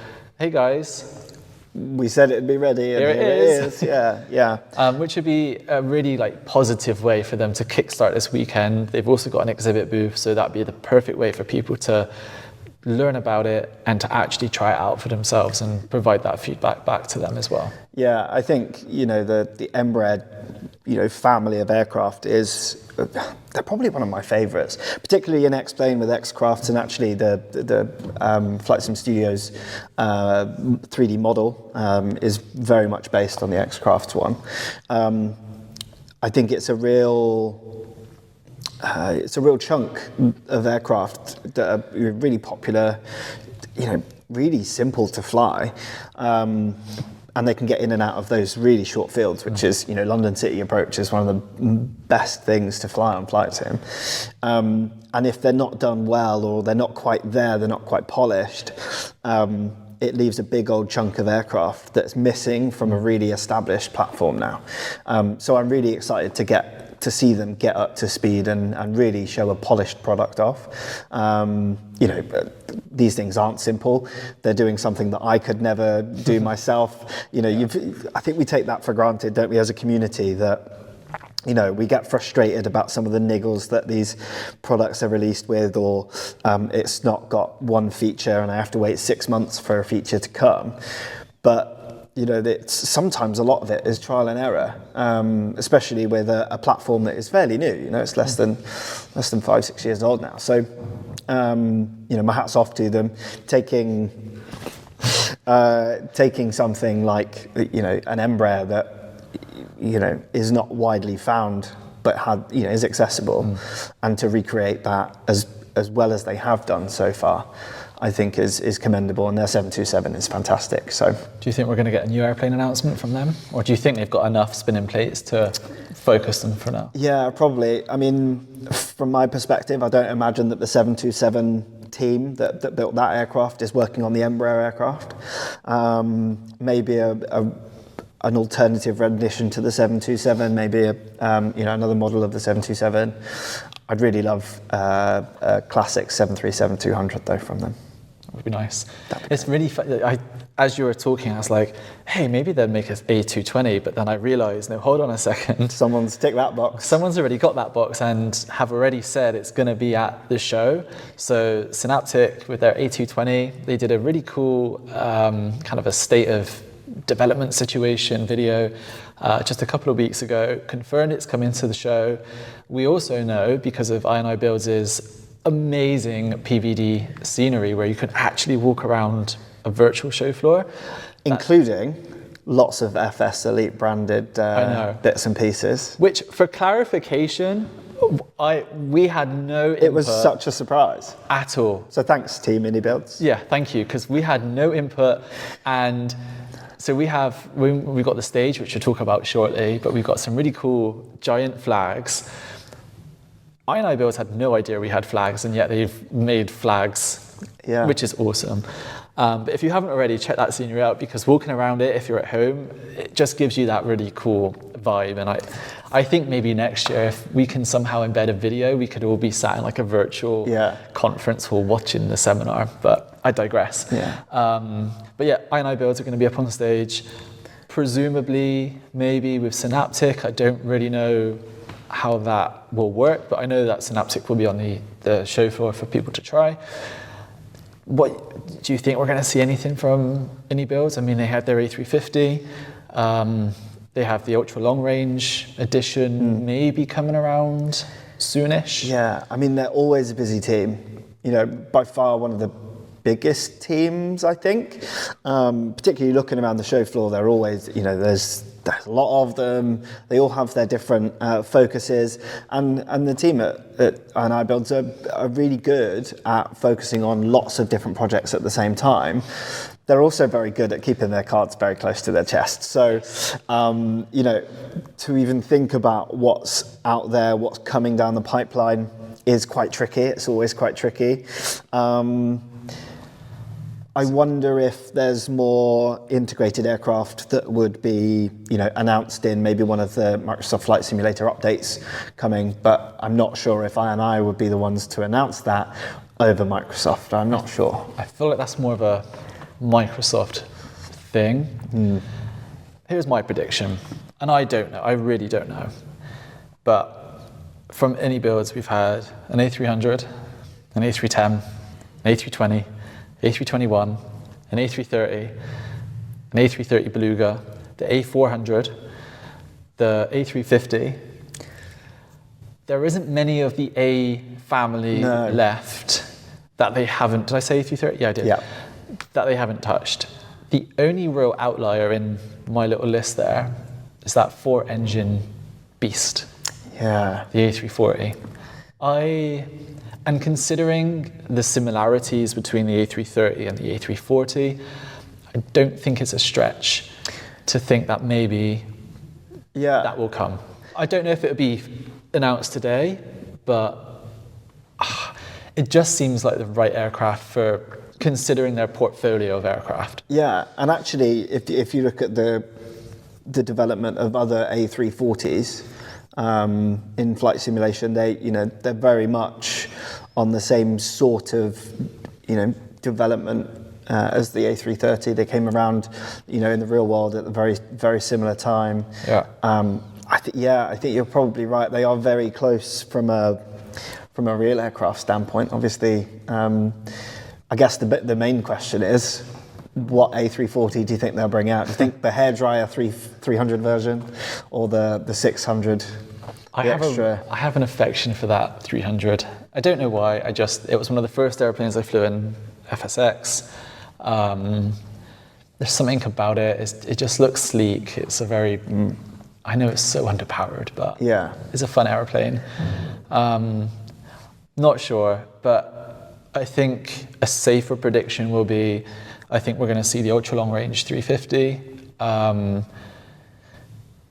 hey guys, we said it'd be ready, and Here it is. Yeah. which would be a really like positive way for them to kickstart this weekend. They've also got an exhibit booth, so that'd be the perfect way for people to learn about it and to actually try it out for themselves and provide that feedback back to them as well. Yeah, I think, the Embraer, family of aircraft they're probably one of my favorites, particularly in XPlane with X-Craft, and actually the FlightSim Studios 3D model is very much based on the X-Craft one. I think it's a real chunk of aircraft that are really popular, really simple to fly. And they can get in and out of those really short fields, which is, London City approach is one of the best things to fly on FlightSim. And if they're not done well, or they're not quite there, they're not quite polished, it leaves a big old chunk of aircraft that's missing from a really established platform now. So I'm really excited to see them get up to speed and really show a polished product off. These things aren't simple. They're doing something that I could never do myself. I think we take that for granted, don't we, as a community, that we get frustrated about some of the niggles that these products are released with, or it's not got one feature and I have to wait 6 months for a feature to come. But sometimes a lot of it is trial and error, especially with a platform that is fairly new. It's less than 5-6 years old now. So, my hat's off to them, taking something like an Embraer that is not widely found but is accessible, and to recreate that as well as they have done so far, I think is commendable, and their 727 is fantastic. So, do you think we're going to get a new airplane announcement from them, or do you think they've got enough spinning plates to focus them for now? Yeah, probably. I mean, from my perspective, I don't imagine that the 727 team that built that aircraft is working on the Embraer aircraft. Maybe an alternative rendition to the 727, maybe another model of the 727. I'd really love a classic 737-200 though from them. That would be nice. It's really fun. As you were talking, I was like, hey, maybe they'd make an A220, but then I realised, no, hold on a second. Someone's ticked that box. Someone's already got that box and have already said it's going to be at the show. So Synaptic, with their A220, they did a really cool kind of a state of development situation video just a couple of weeks ago, confirmed it's coming to the show. We also know, because of Ini Builds' amazing PVD scenery where you can actually walk around a virtual show floor, including lots of FS Elite branded bits and pieces. Which, for clarification, we had no input. It was such a surprise at all. So thanks, Team Ini Builds. Yeah, thank you, because we had no input. And so we've got the stage, which we'll talk about shortly, but we've got some really cool giant flags. Ini Builds had no idea we had flags, and yet they've made flags, which is awesome. But if you haven't already, check that scenery out, because walking around it, if you're at home, it just gives you that really cool vibe. And I think maybe next year, if we can somehow embed a video, we could all be sat in like a virtual conference hall watching the seminar, but I digress. But yeah, Ini Builds are going to be up on stage, presumably maybe with Synaptic. I don't really know how that will work, but I know that Synaptic will be on the show floor for people to try. What do you think we're going to see anything from Ini Builds? I mean, they had their A350. They have the ultra long range edition maybe coming around soonish. Yeah, I mean, they're always a busy team. By far one of the biggest teams, I think. Particularly looking around the show floor, they're always, there's a lot of them. They all have their different focuses, and the team at Ini Builds are really good at focusing on lots of different projects at the same time. They're also very good at keeping their cards very close to their chest. So, to even think about what's out there, what's coming down the pipeline is quite tricky. It's always quite tricky. I wonder if there's more integrated aircraft that would be, announced in maybe one of the Microsoft Flight Simulator updates coming, but I'm not sure if Ini would be the ones to announce that over Microsoft. I'm not sure. I feel like that's more of a Microsoft thing. Here's my prediction, and I don't know, I really don't know. But from Ini Builds, we've had an A300, an A310, an A320, A321, an A330, an A330 Beluga, the A400, the A350. There isn't many of the A family left that they haven't, did I say A330? Yeah, I did. Yeah. That they haven't touched. The only real outlier in my little list there is that 4-engine beast. Yeah. The A340. And considering the similarities between the A330 and the A340, I don't think it's a stretch to think that maybe that will come. I don't know if it'll be announced today, but it just seems like the right aircraft for considering their portfolio of aircraft. Yeah, and actually, if you look at the development of other A340s in flight simulation, they're very much on the same sort of development as the A330. They came around, in the real world at a very, very similar time. Yeah. I think you're probably right. They are very close from a real aircraft standpoint. Obviously, I guess the main question is, what A340 do you think they'll bring out? Do you think the hairdryer 300 version or the 600? I have an affection for that 300. I don't know why. It was one of the first airplanes I flew in FSX. There's something about it. It just looks sleek. It's a very, I know it's so underpowered, but it's a fun airplane. Not sure, but I think a safer prediction will be, I think we're going to see the ultra long range 350,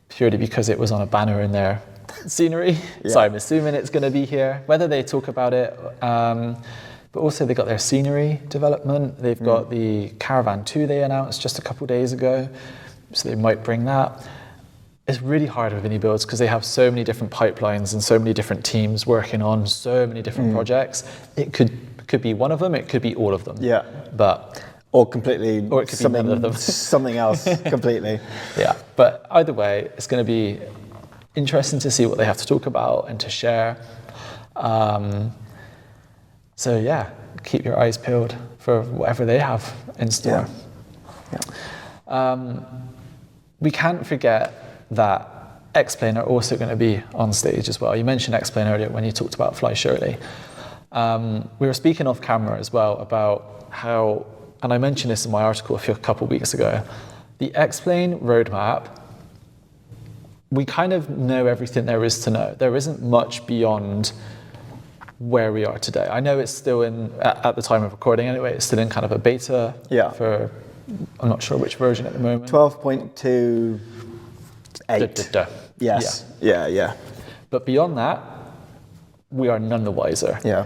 purely because it was on a banner in their scenery. Yeah. So I'm assuming it's going to be here, whether they talk about it. But also they got their scenery development. They've got the Caravan 2 they announced just a couple of days ago. So they might bring that. It's really hard with Ini Builds because they have so many different pipelines and so many different teams working on so many different projects. It could be one of them, it could be all of them. Yeah. Or it could be none of them. Something else completely. Yeah. But either way, it's going to be interesting to see what they have to talk about and to share. So yeah, keep your eyes peeled for whatever they have in store. Yeah. We can't forget that XPlane are also going to be on stage as well. You mentioned XPlane earlier when you talked about Fly Shirley. We were speaking off camera as well about how, and I mentioned this in my article a couple of weeks ago, the XPlane roadmap, we kind of know everything there is to know. There isn't much beyond where we are today. I know it's still at the time of recording anyway, it's still in kind of a beta for, I'm not sure which version at the moment. 12.28. Yes. Yeah. But beyond that, we are none the wiser. Yeah.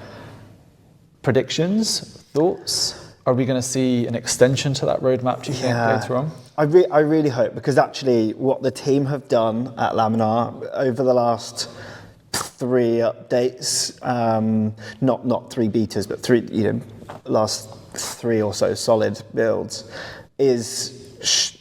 Predictions, thoughts? Are we going to see an extension to that roadmap, do you think, later on? I really hope, because actually what the team have done at Laminar over the last 3 updates, not 3 betas, but last 3 or so solid builds, is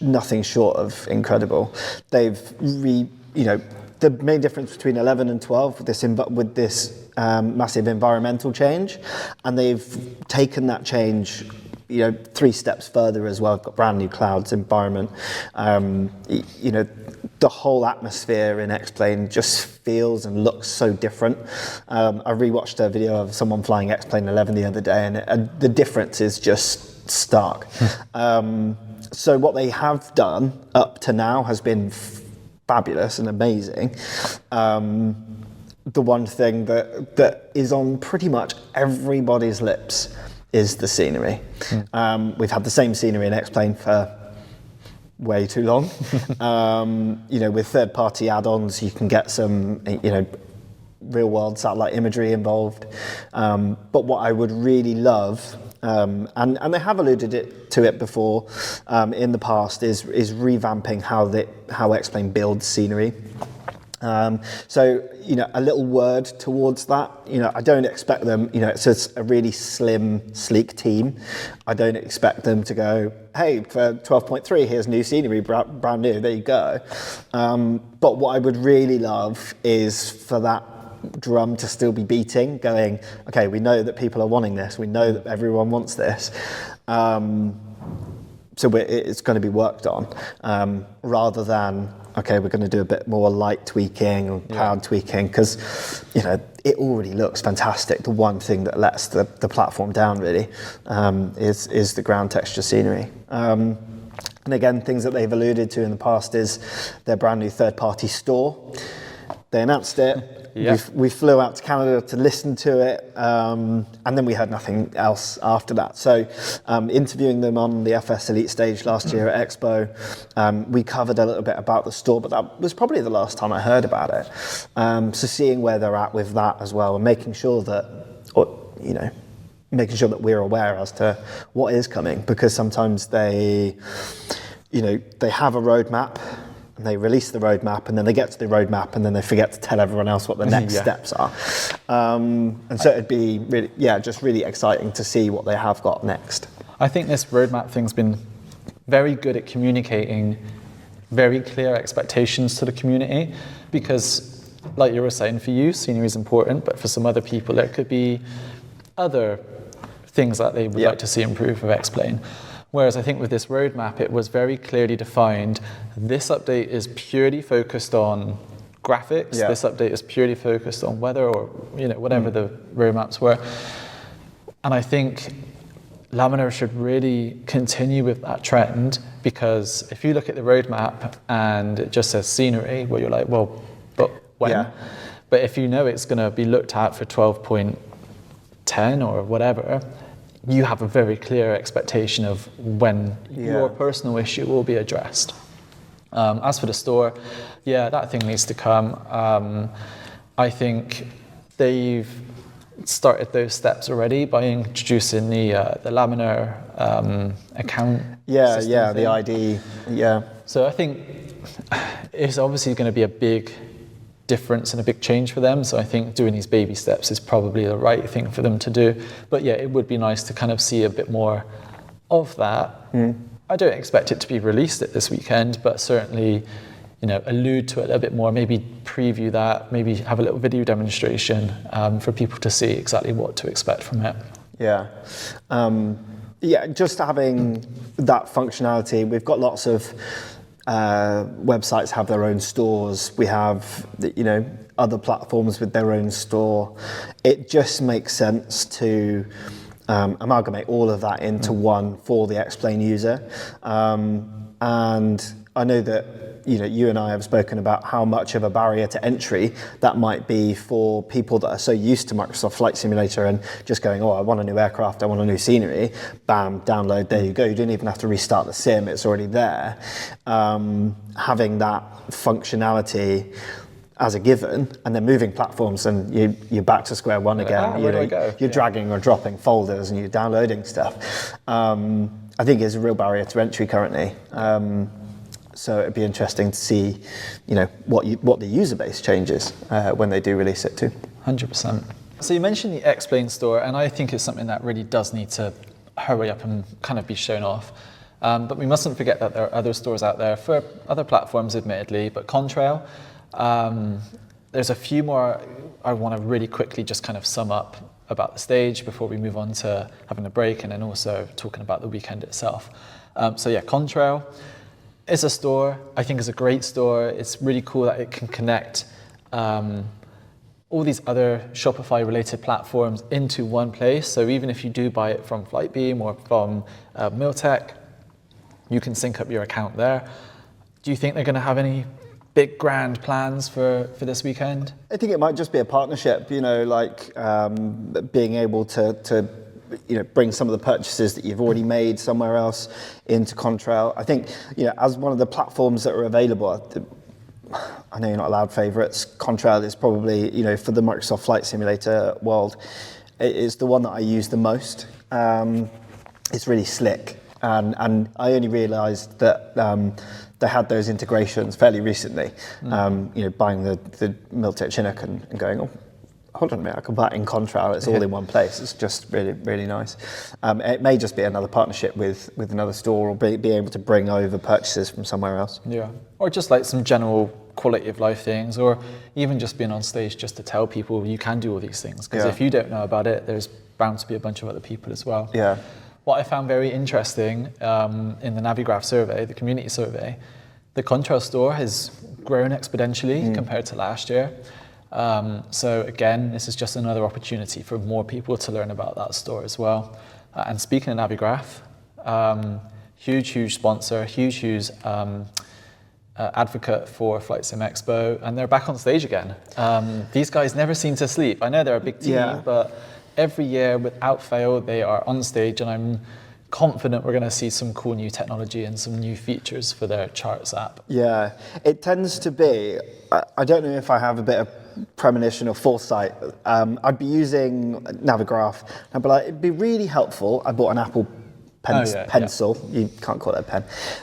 nothing short of incredible. They've the main difference between 11 and 12 with this massive environmental change, and they've taken that change 3 steps further as well. Got brand new clouds environment. The whole atmosphere in XPlane just feels and looks so different. I rewatched a video of someone flying XPlane 11 the other day, and the difference is just stark. So what they have done up to now has been fabulous and amazing. The one thing that is on pretty much everybody's lips is the scenery. We've had the same scenery in XPlane for way too long. With third-party add-ons, you can get some, real-world satellite imagery involved. But what I would really love, and they have alluded to it before in the past, is revamping how XPlane builds scenery. So, a little word towards that. I don't expect them, it's a really slim, sleek team. I don't expect them to go, hey, for 12.3, here's new scenery, brand new, there you go. But what I would really love is for that drum to still be beating, going, okay, we know that people are wanting this, we know that everyone wants this. So it's going to be worked on, rather than, okay, we're going to do a bit more light tweaking or cloud tweaking, because it already looks fantastic. The one thing that lets the platform down really is the ground texture scenery. And again, things that they've alluded to in the past is their brand new third-party store. They announced it. Yeah. We flew out to Canada to listen to it, and then we heard nothing else after that. So interviewing them on the FS Elite stage last year at Expo, we covered a little bit about the store, but that was probably the last time I heard about it. So seeing where they're at with that as well, and making sure that we're aware as to what is coming, because sometimes they have a roadmap, and they release the roadmap, and then they get to the roadmap, and then they forget to tell everyone else what the next steps are. And so it'd be really, just really exciting to see what they have got next. I think this roadmap thing's been very good at communicating very clear expectations to the community, because, like you were saying, for you, scenery is important, but for some other people, there could be other things that they would like to see improve with XPlane. Whereas I think with this roadmap, it was very clearly defined. This update is purely focused on graphics. Yeah. This update is purely focused on weather, or whatever the roadmaps were. And I think Laminar should really continue with that trend, because if you look at the roadmap and it just says scenery, well, you're like, well, but when? Yeah. But if you know it's going to be looked at for 12.10 or whatever, you have a very clear expectation of when your personal issue will be addressed. As for the store, that thing needs to come. I think they've started those steps already by introducing the Laminar account. The ID. So I think it's obviously going to be a big difference and a big change for them. So I think doing these baby steps is probably the right thing for them to do. But it would be nice to kind of see a bit more of that. I don't expect it to be released at this weekend, but certainly, allude to it a bit more, maybe preview that, maybe have a little video demonstration for people to see exactly what to expect from it. Just having that functionality. We've got lots of websites have their own stores. We have, other platforms with their own store. It just makes sense to amalgamate all of that into one for the XPlane user. And I know that you and I have spoken about how much of a barrier to entry that might be for people that are so used to Microsoft Flight Simulator and just going, I want a new aircraft, I want a new scenery, bam, download, there you go. You don't even have to restart the sim, it's already there. Having that functionality as a given, and then moving platforms, and you're back to square one again. You're dragging or dropping folders and you're downloading stuff. I think is a real barrier to entry currently. So it'd be interesting to see, what the user base changes when they do release it too. 100%. So you mentioned the XPlane store, and I think it's something that really does need to hurry up and kind of be shown off. But we mustn't forget that there are other stores out there for other platforms, admittedly, but Contrail. There's a few more I want to really quickly just kind of sum up about the stage before we move on to having a break, and then also talking about the weekend itself. Contrail is a store. I think it's a great store. It's really cool that it can connect all these other Shopify related platforms into one place. So even if you do buy it from Flightbeam or from Miltech, you can sync up your account there. Do you think they're going to have any big grand plans for this weekend? I think it might just be a partnership, being able to bring some of the purchases that you've already made somewhere else into Contrail. I think, as one of the platforms that are available, I know you're not allowed favourites. Contrail is probably, for the Microsoft Flight Simulator world, it is the one that I use the most. It's really slick. and I only realised that they had those integrations fairly recently. Buying the Miltech Chinook and going, oh, hold on a minute, I can buy it in Contrail. It's all in one place. It's just really, really nice. It may just be another partnership with another store, or be able to bring over purchases from somewhere else. Yeah, or just like some general quality of life things, or even just being on stage just to tell people you can do all these things. Because if you don't know about it, there's bound to be a bunch of other people as well. Yeah. What I found very interesting in the Navigraph survey, the community survey, the Contrail store has grown exponentially compared to last year. So again, this is just another opportunity for more people to learn about that store as well. And speaking of Navigraph, huge sponsor, huge advocate for FlightSimExpo, and they're back on stage again. These guys never seem to sleep. I know they're a big team, but every year, without fail, they are on stage, and I'm confident we're going to see some cool new technology and some new features for their charts app. Yeah, it tends to be, I don't know if I have a bit of premonition or foresight. I'd be using Navigraph, and I'd be like, it'd be really helpful. I bought an Apple pencil. You can't call it a pen.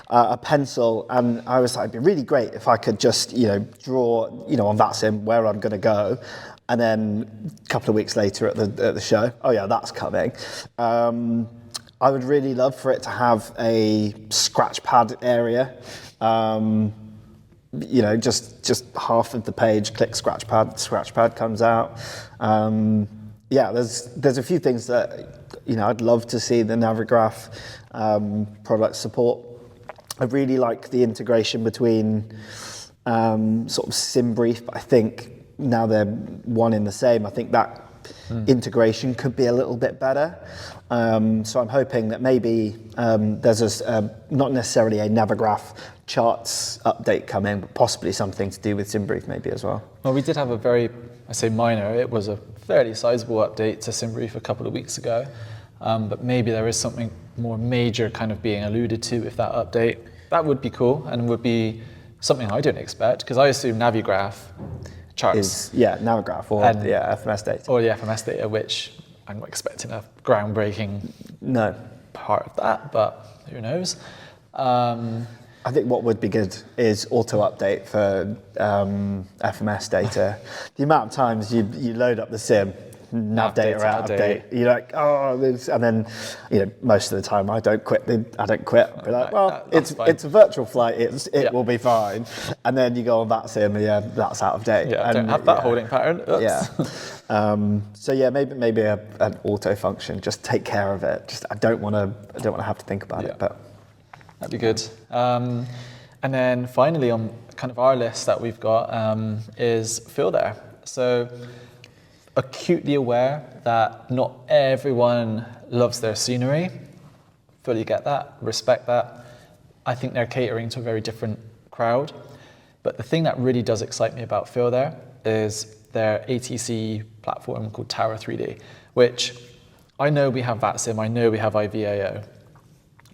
A pencil, and I was like, it'd be really great if I could just, draw, on VATSIM where I'm going to go. And then a couple of weeks later at the show, oh yeah, that's coming. I would really love for it to have a scratch pad area. Just half of the page, click scratch pad comes out. There's a few things that, I'd love to see the Navigraph product support. I really like the integration between sort of SimBrief, but I think now they're one in the same. I think that integration could be a little bit better. So I'm hoping that maybe there's not necessarily a Navigraph charts update coming, but possibly something to do with SimBrief maybe as well. Well, we did have a very, I say minor, it was a fairly sizable update to SimBrief a couple of weeks ago. But maybe there is something more major kind of being alluded to with that update. That would be cool, and would be something I didn't expect, because I assume Navigraph charts. Navigraph or FMS data. Or the FMS data, which I'm not expecting a groundbreaking part of that, but who knows. I think what would be good is auto update for FMS data. The amount of times you load up the sim, nav data out of date. You're like, and then most of the time I don't quit. I don't quit. I'll be like, well, it's a virtual flight. It will be fine. And then you go on that sim, that's out of date. Yeah, I don't have that holding pattern. Oops. Yeah. Maybe an auto function. Just take care of it. I don't want to have to think about it. But that'd be good. And then finally on kind of our list that we've got is Feel There. So acutely aware that not everyone loves their scenery. Fully get that, respect that. I think they're catering to a very different crowd. But the thing that really does excite me about Feel There is their ATC platform called Tower 3D, which I know we have VATSIM, I know we have IVAO,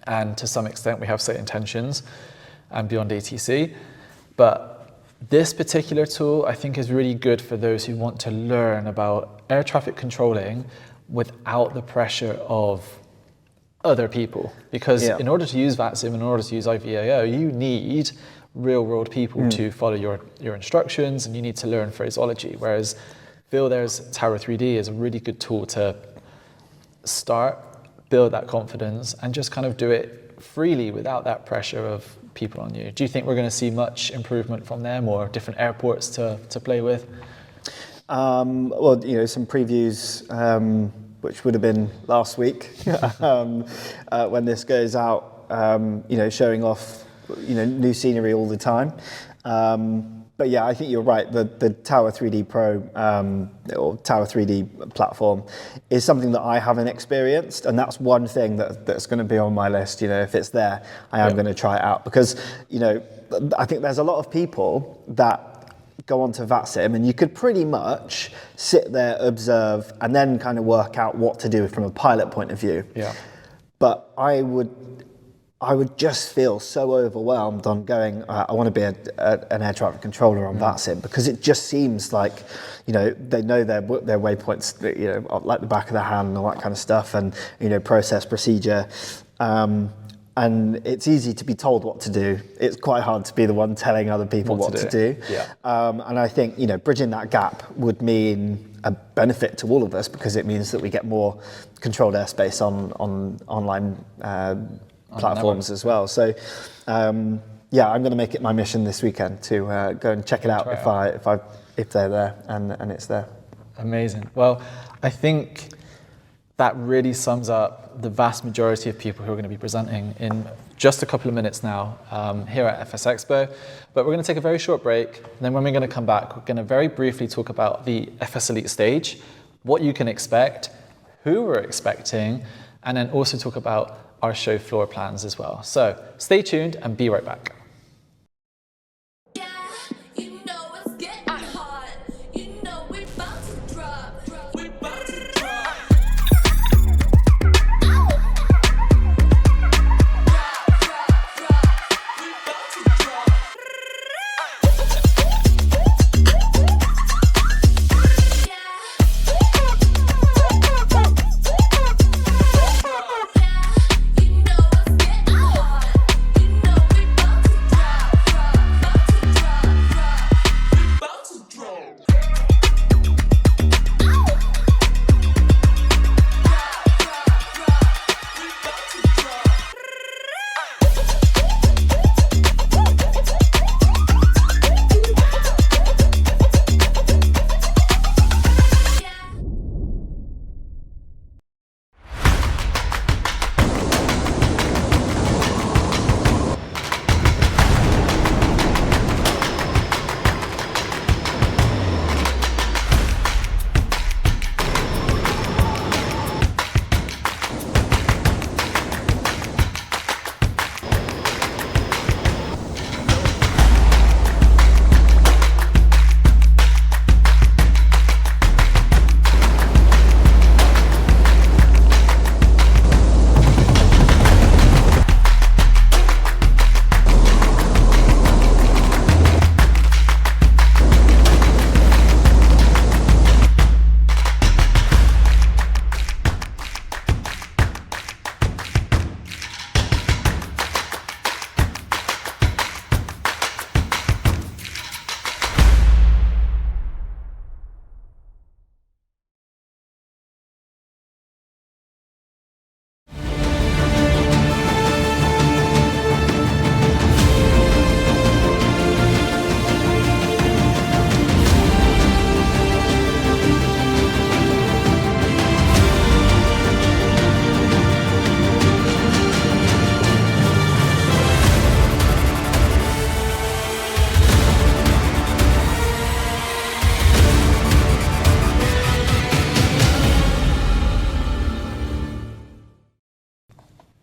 and to some extent we have Set Intentions and Beyond ATC. But this particular tool, I think, is really good for those who want to learn about air traffic controlling without the pressure of other people. Because in order to use VATSIM, in order to use IVAO, you need real-world people to follow your instructions, and you need to learn phraseology. Whereas Feel There's Tower 3D is a really good tool to start, build that confidence, and just kind of do it freely without that pressure of people on you. Do you think we're going to see much improvement from them, or different airports to play with? Some previews, which would have been last week, when this goes out, showing off, new scenery all the time. But yeah, I think you're right. The Tower 3D Pro or Tower 3D platform is something that I haven't experienced, and that's one thing that's going to be on my list. If it's there, I am going to try it out, because I think there's a lot of people that go onto VATSIM, and you could pretty much sit there, observe, and then kind of work out what to do from a pilot point of view. Yeah. But I would just feel so overwhelmed on going, I want to be an air traffic controller on VATSIM, because it just seems like, they know their waypoints, like the back of their hand and all that kind of stuff, and, process, procedure. and it's easy to be told what to do. It's quite hard to be the one telling other people what to do. Yeah. And I think, you know, bridging that gap would mean a benefit to all of us, because it means that we get more controlled airspace on online platforms as well. So, yeah, I'm going to make it my mission this weekend to go and check it out if they're there and it's there. Amazing. Well, I think that really sums up the vast majority of people who are going to be presenting in just a couple of minutes now here at FS Expo. But we're going to take a very short break, and then when we're going to come back, we're going to very briefly talk about the FS Elite stage, what you can expect, who we're expecting, and then also talk about our show floor plans as well. So stay tuned and be right back.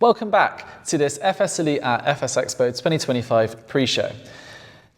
Welcome back to this FS Elite at FS Expo 2025 pre-show.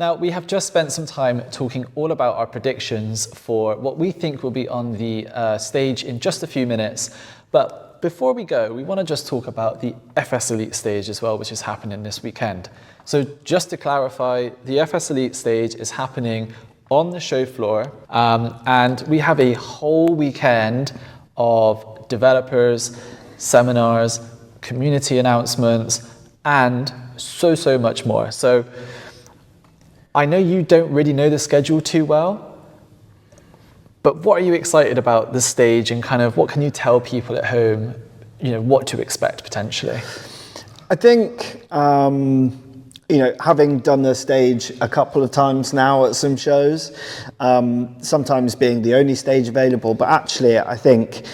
Now, we have just spent some time talking all about our predictions for what we think will be on the stage in just a few minutes. But before we go, we want to just talk about the FS Elite stage as well, which is happening this weekend. So just to clarify, the FS Elite stage is happening on the show floor, and we have a whole weekend of developers, seminars, community announcements, and so much more. So I know you don't really know the schedule too well, but what are you excited about this stage, and kind of what can you tell people at home, you know, what to expect potentially? I think, you know, having done the stage a couple of times now at some shows, sometimes being the only stage available, but actually I think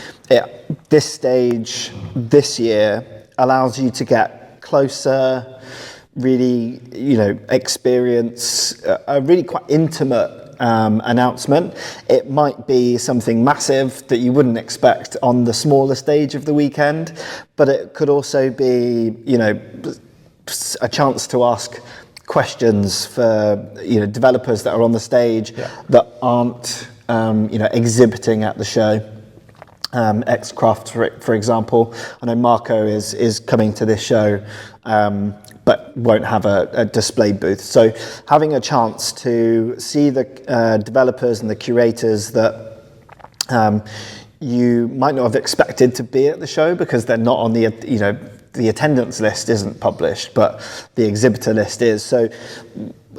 this stage this year allows you to get closer, really, you know, experience a really quite intimate announcement. It might be something massive that you wouldn't expect on the smaller stage of the weekend, but it could also be, you know, a chance to ask questions for, you know, developers that are on the stage that aren't, you know, exhibiting at the show. Xcraft, for example. I know Marco is coming to this show, but won't have a display booth. So having a chance to see the developers and the curators that you might not have expected to be at the show because they're not on the, you know, the attendance list isn't published, but the exhibitor list is. So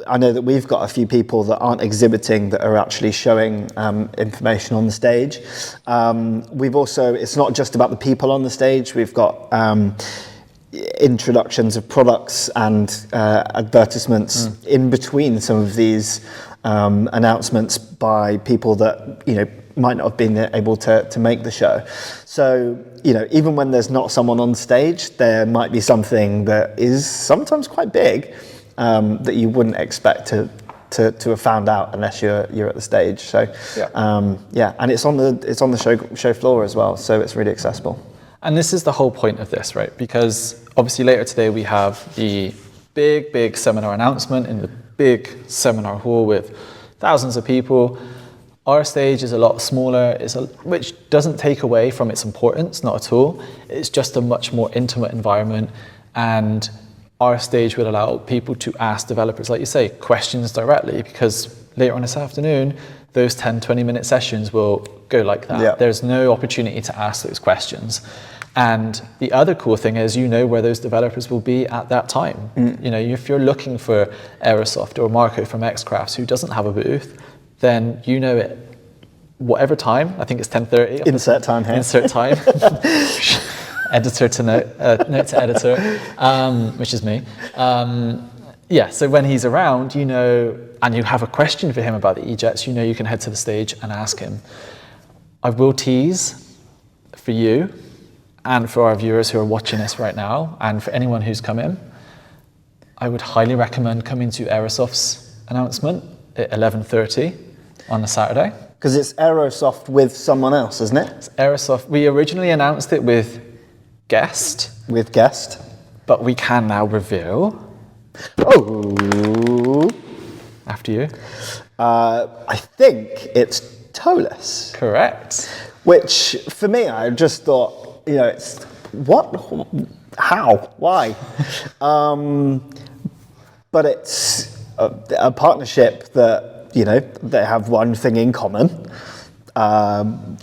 I know that we've got a few people that aren't exhibiting that are actually showing information on the stage. We've also, it's not just about the people on the stage, we've got introductions of products and advertisements in between some of these announcements by people that, you know, might not have been able to make the show. So, you know, even when there's not someone on stage, there might be something that is sometimes quite big that you wouldn't expect to have found out unless you're at the stage. So, and it's on the show floor as well, so it's really accessible. And this is the whole point of this, right? Because obviously later today we have the big seminar announcement in the big seminar hall with thousands of people. Our stage is a lot smaller, which doesn't take away from its importance, not at all. It's just a much more intimate environment, and our stage will allow people to ask developers, like you say, questions directly, because later on this afternoon, those 10-20 minute sessions will go like that. Yeah. There's no opportunity to ask those questions. And the other cool thing is, you know where those developers will be at that time. You know, if you're looking for Aerosoft or Marco from Xcrafts who doesn't have a booth, then you know it whatever time. I think it's 10:30. Insert time here. Insert time. Editor to note to editor, which is me. So when he's around, you know, and you have a question for him about the E-Jets, you know you can head to the stage and ask him. I will tease for you and for our viewers who are watching this right now, and for anyone who's come in, I would highly recommend coming to Aerosoft's announcement at 11:30 on a Saturday. Because it's Aerosoft with someone else, isn't it? It's Aerosoft. We originally announced it with guest. With guest. But we can now reveal. Oh. After you. I think it's Tollis. Correct. Which, for me, I just thought, you know, it's what? How? Why? But it's a partnership that, you know, they have one thing in common.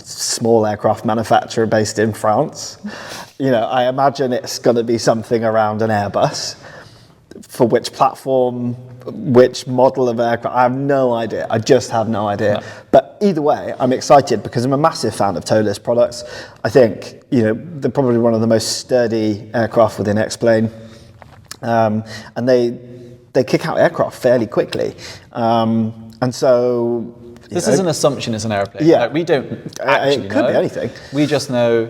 Small aircraft manufacturer based in France. You know, I imagine it's going to be something around an Airbus. For which platform, which model of aircraft, I have no idea. I just have no idea. No. But either way, I'm excited because I'm a massive fan of Tollis products. I think, you know, they're probably one of the most sturdy aircraft within XPlane. And they kick out aircraft fairly quickly. And so... This is an assumption as an airplane. Yeah. Like, we don't actually It could know. be anything. We just know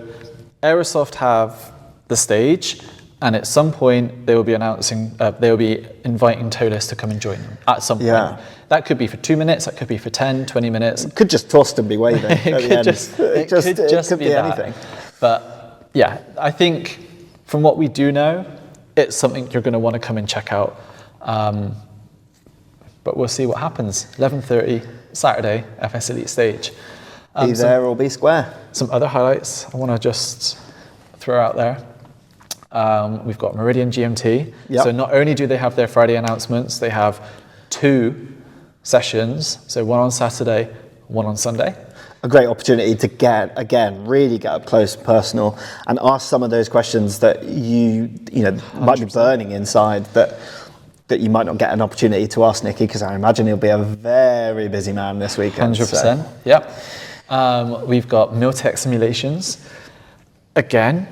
Aerosoft have the stage, and at some point they will be announcing, they will be inviting Tollis to come and join them at some point. Yeah. That could be for 2 minutes, that could be for 10, 20 minutes. It could just toss and be waving at the end. It could be anything. But yeah, I think from what we do know, it's something you're going to want to come and check out. But we'll see what happens. 11:30 Saturday, FS Elite stage. Be there or be square. Some other highlights I want to just throw out there. We've got Meridian GMT. Yep. So not only do they have their Friday announcements, they have 2 sessions. So one on Saturday, one on Sunday. A great opportunity to really get up close and personal and ask some of those questions that you know, 100%. Might be burning inside that you might not get an opportunity to ask Nikki, because I imagine he'll be a very busy man this weekend. 100%, so. Yep. We've got Miltech simulations. Again,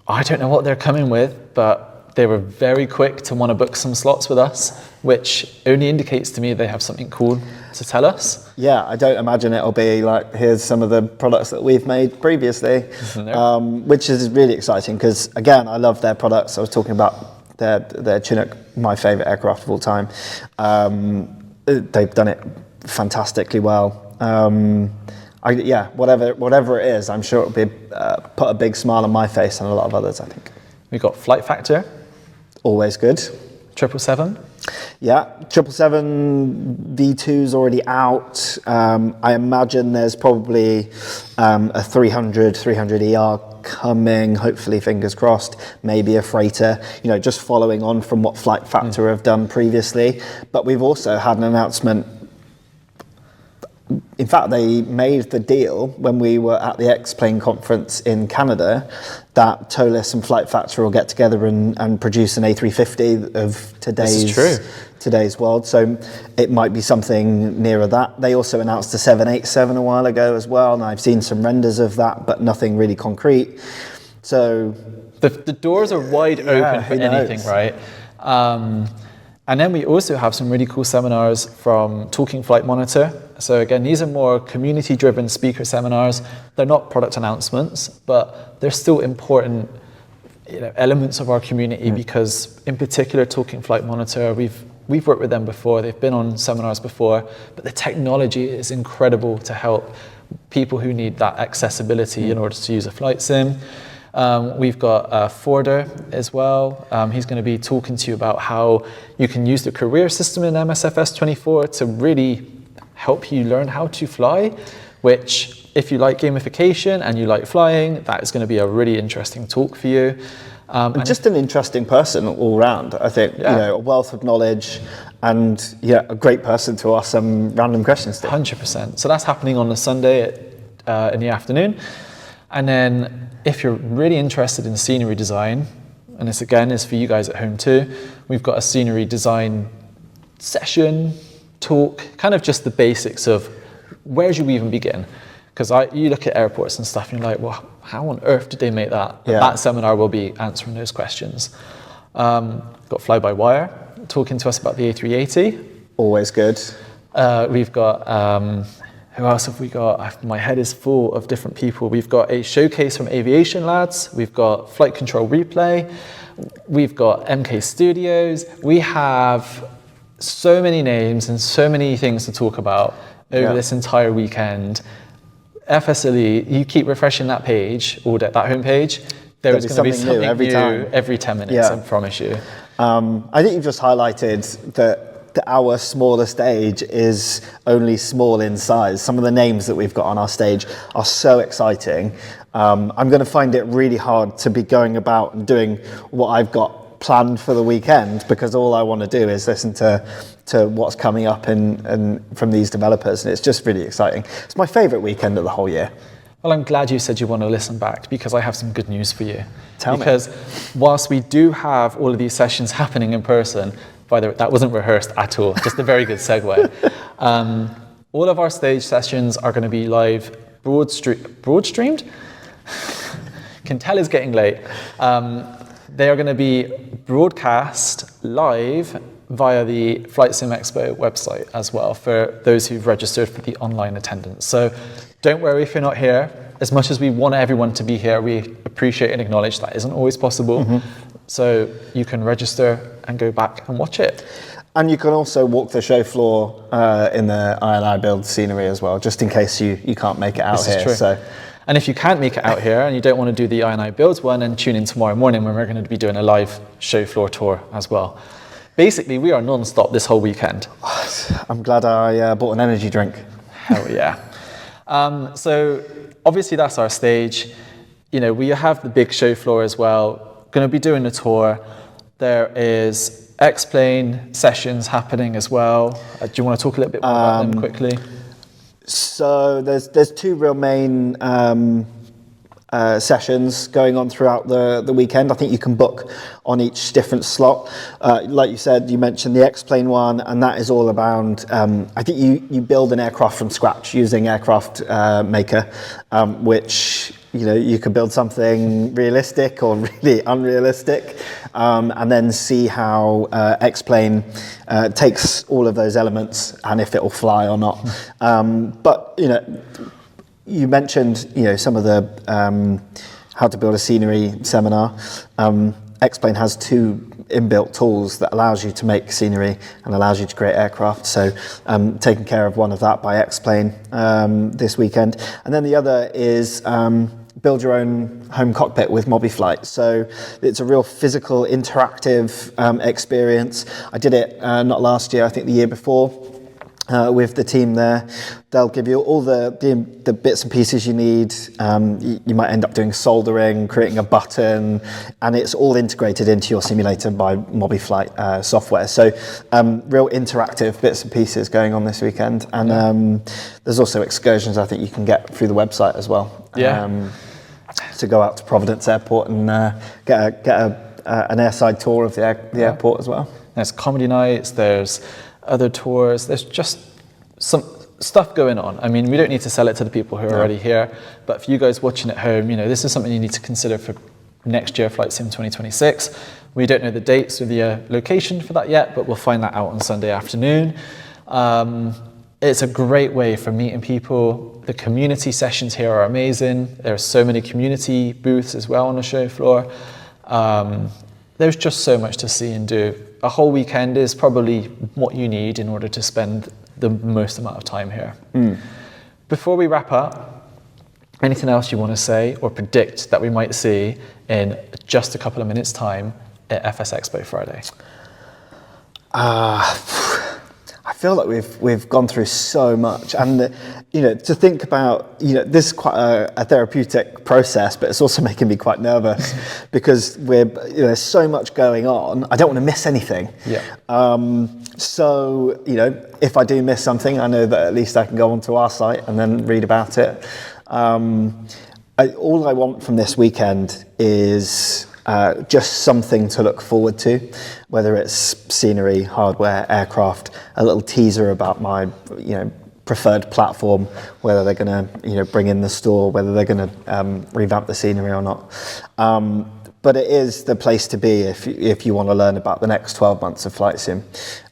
I don't know what they're coming with, but they were very quick to want to book some slots with us, which only indicates to me they have something cool to tell us. Yeah, I don't imagine it'll be like, here's some of the products that we've made previously, which is really exciting because, again, I love their products. I was talking about their Chinook, my favourite aircraft of all time. They've done it fantastically well. Whatever it is, I'm sure it'll be put a big smile on my face and a lot of others, I think. We've got Flight Factor. Always good. 777. Yeah, 777 V2's already out. I imagine there's probably a 300ER coming, hopefully, fingers crossed, maybe a freighter, you know, just following on from what Flight Factor have done previously. But we've also had an announcement in fact, they made the deal when we were at the XPlane conference in Canada that Tollis and Flight Factor will get together and produce an A350 of today's world. So it might be something nearer that. They also announced a 787 a while ago as well, and I've seen some renders of that, but nothing really concrete. So the doors are wide open for anything, right? And then we also have some really cool seminars from Talking Flight Monitor. So again, these are more community-driven speaker seminars. They're not product announcements, but they're still important, elements of our community because, in particular, Talking Flight Monitor, we've worked with them before. They've been on seminars before, but the technology is incredible to help people who need that accessibility in order to use a flight sim. We've got Forder as well. He's going to be talking to you about how you can use the career system in MSFS 24 to really help you learn how to fly, which if you like gamification and you like flying, that is going to be a really interesting talk for you. And just an interesting person all round, I think, a wealth of knowledge and a great person to ask some random questions to. 100%. So that's happening on a Sunday in the afternoon. And then if you're really interested in scenery design, and this again is for you guys at home too, we've got a scenery design session, talk, kind of just the basics of where should we even begin? Because you look at airports and stuff and you're like, well, how on earth did they make that? Yeah. That seminar will be answering those questions. Got Fly-by-Wire talking to us about the A380. Always good. We've got... who else have we got? My head is full of different people. We've got a showcase from Aviation Lads. We've got Flight Control Replay. We've got MK Studios. We have so many names and so many things to talk about over this entire weekend. FSLE, you keep refreshing that page, or that homepage. There is going to be something new every 10 minutes, I promise you. I think you've just highlighted that our smaller stage is only small in size. Some of the names that we've got on our stage are so exciting. I'm going to find it really hard to be going about and doing what I've got planned for the weekend, because all I want to do is listen to what's coming up and from these developers, and it's just really exciting. It's my favourite weekend of the whole year. Well, I'm glad you said you want to listen back, because I have some good news for you. Tell me. Because whilst we do have all of these sessions happening in person, by the way, that wasn't rehearsed at all, just a very good segue. All of our stage sessions are going to be live broad-streamed? Can tell it's getting late. They are going to be broadcast live via the FlightSimExpo website as well for those who've registered for the online attendance. So don't worry if you're not here. As much as we want everyone to be here, we appreciate and acknowledge that isn't always possible. So you can register and go back and watch it. And you can also walk the show floor in the INI Builds scenery as well, just in case you can't make it out here. This is true. And if you can't make it out here and you don't want to do the INI Builds one, then tune in tomorrow morning when we're going to be doing a live show floor tour as well. Basically, we are non-stop this whole weekend. I'm glad I bought an energy drink. Hell yeah. So obviously that's our stage. We have the big show floor as well. Going to be doing a tour. There is XPlane sessions happening as well. Do you want to talk a little bit more about them quickly? So there's two real main sessions going on throughout the weekend. I think you can book on each different slot. Like you said, you mentioned the XPlane one, and that is all around, I think you build an aircraft from scratch using Aircraft Maker, which you could build something realistic or really unrealistic, and then see how XPlane takes all of those elements and if it will fly or not. But you mentioned some of the how to build a scenery seminar. XPlane has two inbuilt tools that allows you to make scenery and allows you to create aircraft. So taking care of one of that by XPlane this weekend. And then the other is build your own home cockpit with MobiFlight. So it's a real physical, interactive experience. I did it not last year, I think the year before. with the team there. They'll give you all the bits and pieces you need. You might end up doing soldering, creating a button, and it's all integrated into your simulator by MobiFlight software. So real interactive bits and pieces going on this weekend. And there's also excursions I think you can get through the website as well. To go out to Providence Airport and get an airside tour of the airport as well. There's comedy nights, there's other tours, there's just some stuff going on. I mean, we don't need to sell it to the people who are already here, but for you guys watching at home, this is something you need to consider for next year, Flight Sim 2026. We don't know the dates or the location for that yet, but we'll find that out on Sunday afternoon. It's a great way for meeting people. The community sessions here are amazing. There are so many community booths as well on the show floor. There's just so much to see and do. A whole weekend is probably what you need in order to spend the most amount of time here. Before we wrap up, anything else you want to say or predict that we might see in just a couple of minutes' time at FS Expo Friday? I feel like we've gone through so much, and to think about this is quite a therapeutic process, but it's also making me quite nervous because there's so much going on. I don't want to miss anything. So if I do miss something, I know that at least I can go onto our site and then read about it. All I want from this weekend is just something to look forward to, whether it's scenery, hardware, aircraft, a little teaser about my preferred platform, whether they're going to bring in the store, whether they're going to revamp the scenery or not. But it is the place to be if you want to learn about the next 12 months of Flight Sim.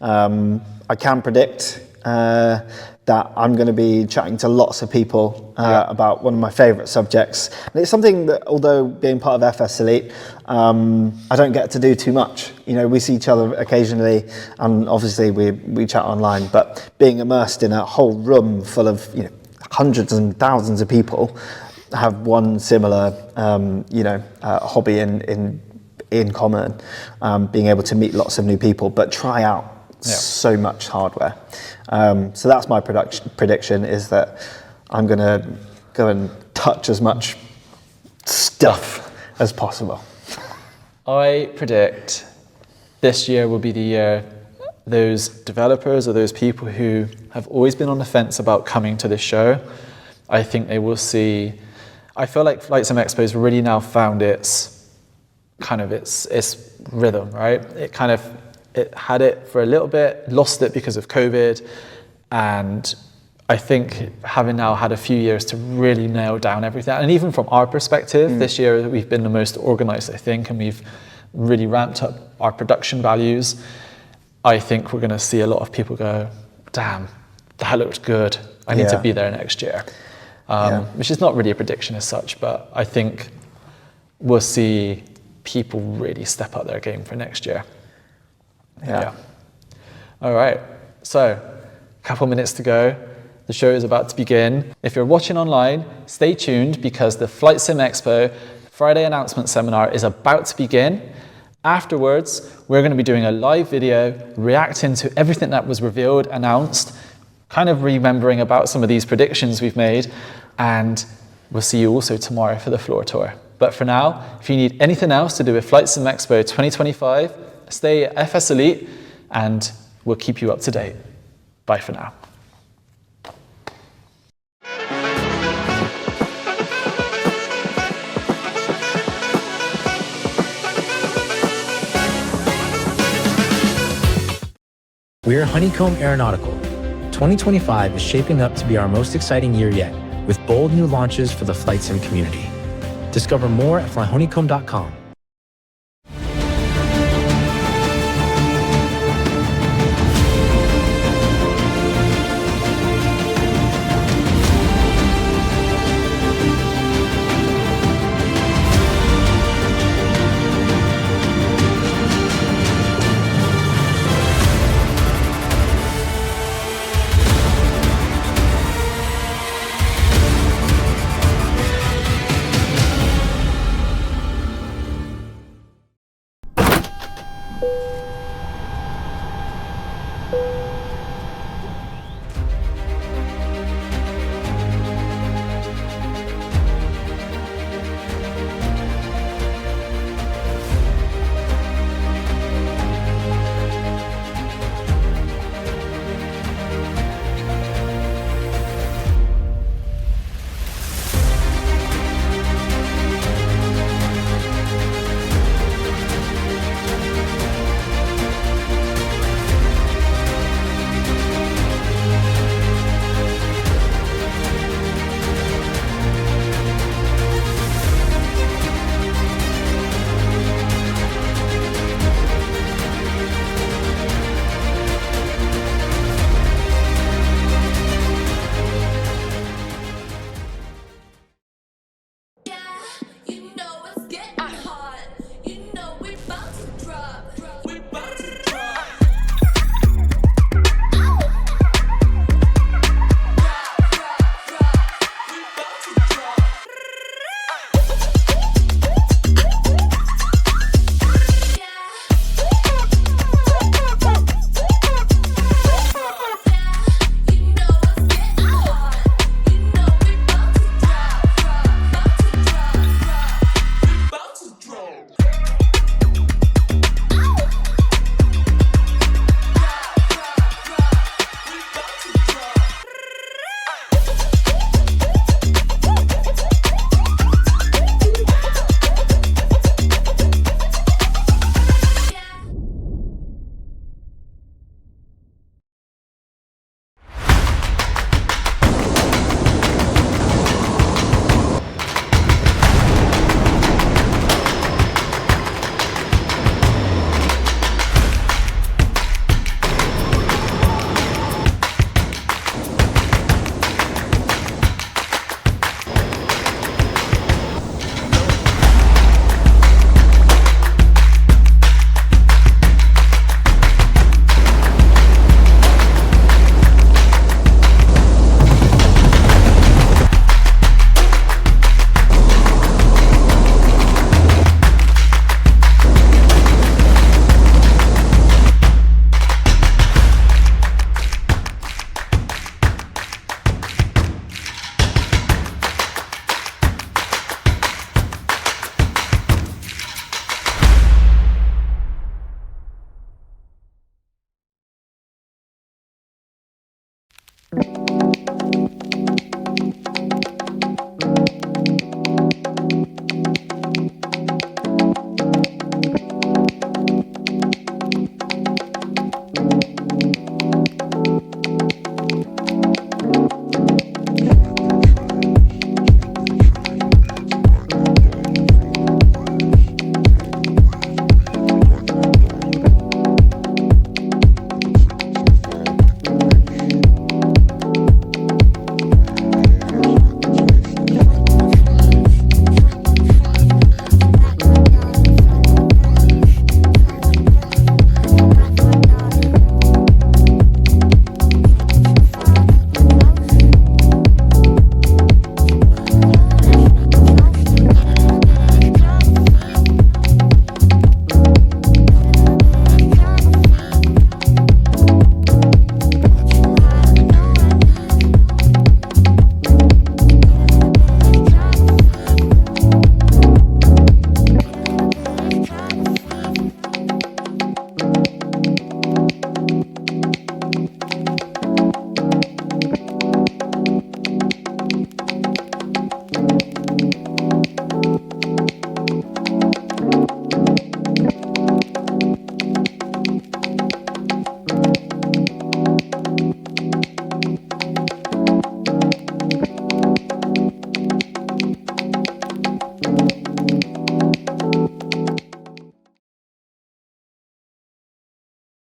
I can predict that I'm going to be chatting to lots of people about one of my favourite subjects. And it's something that, although being part of FS Elite, I don't get to do too much. We see each other occasionally, and obviously we chat online, but being immersed in a whole room full of hundreds and thousands of people have one similar hobby in common, being able to meet lots of new people, but try out so much hardware. So that's my prediction, is that I'm going to go and touch as much stuff as possible. I predict this year will be the year those developers or those people who have always been on the fence about coming to this show, I think they will see. I feel like FlightSimExpo has really now found its rhythm, right? It had it for a little bit, lost it because of COVID, and I think having now had a few years to really nail down everything, and even from our perspective, this year we've been the most organised, I think, and we've really ramped up our production values. I think we're going to see a lot of people go, damn, that looked good, I need to be there next year. Which is not really a prediction as such, but I think we'll see people really step up their game for next year. All right, so a couple minutes to go. The show is about to begin. If you're watching online, stay tuned because the FlightSimExpo Friday announcement seminar is about to begin. Afterwards, we're going to be doing a live video reacting to everything that was revealed, announced, kind of remembering about some of these predictions we've made, and we'll see you also tomorrow for the floor tour. But for now, if you need anything else to do with FlightSimExpo 2025, stay at FS Elite and we'll keep you up to date. Bye for now. We're Honeycomb Aeronautical. 2025 is shaping up to be our most exciting year yet, with bold new launches for the Flight Sim community. Discover more at flyhoneycomb.com.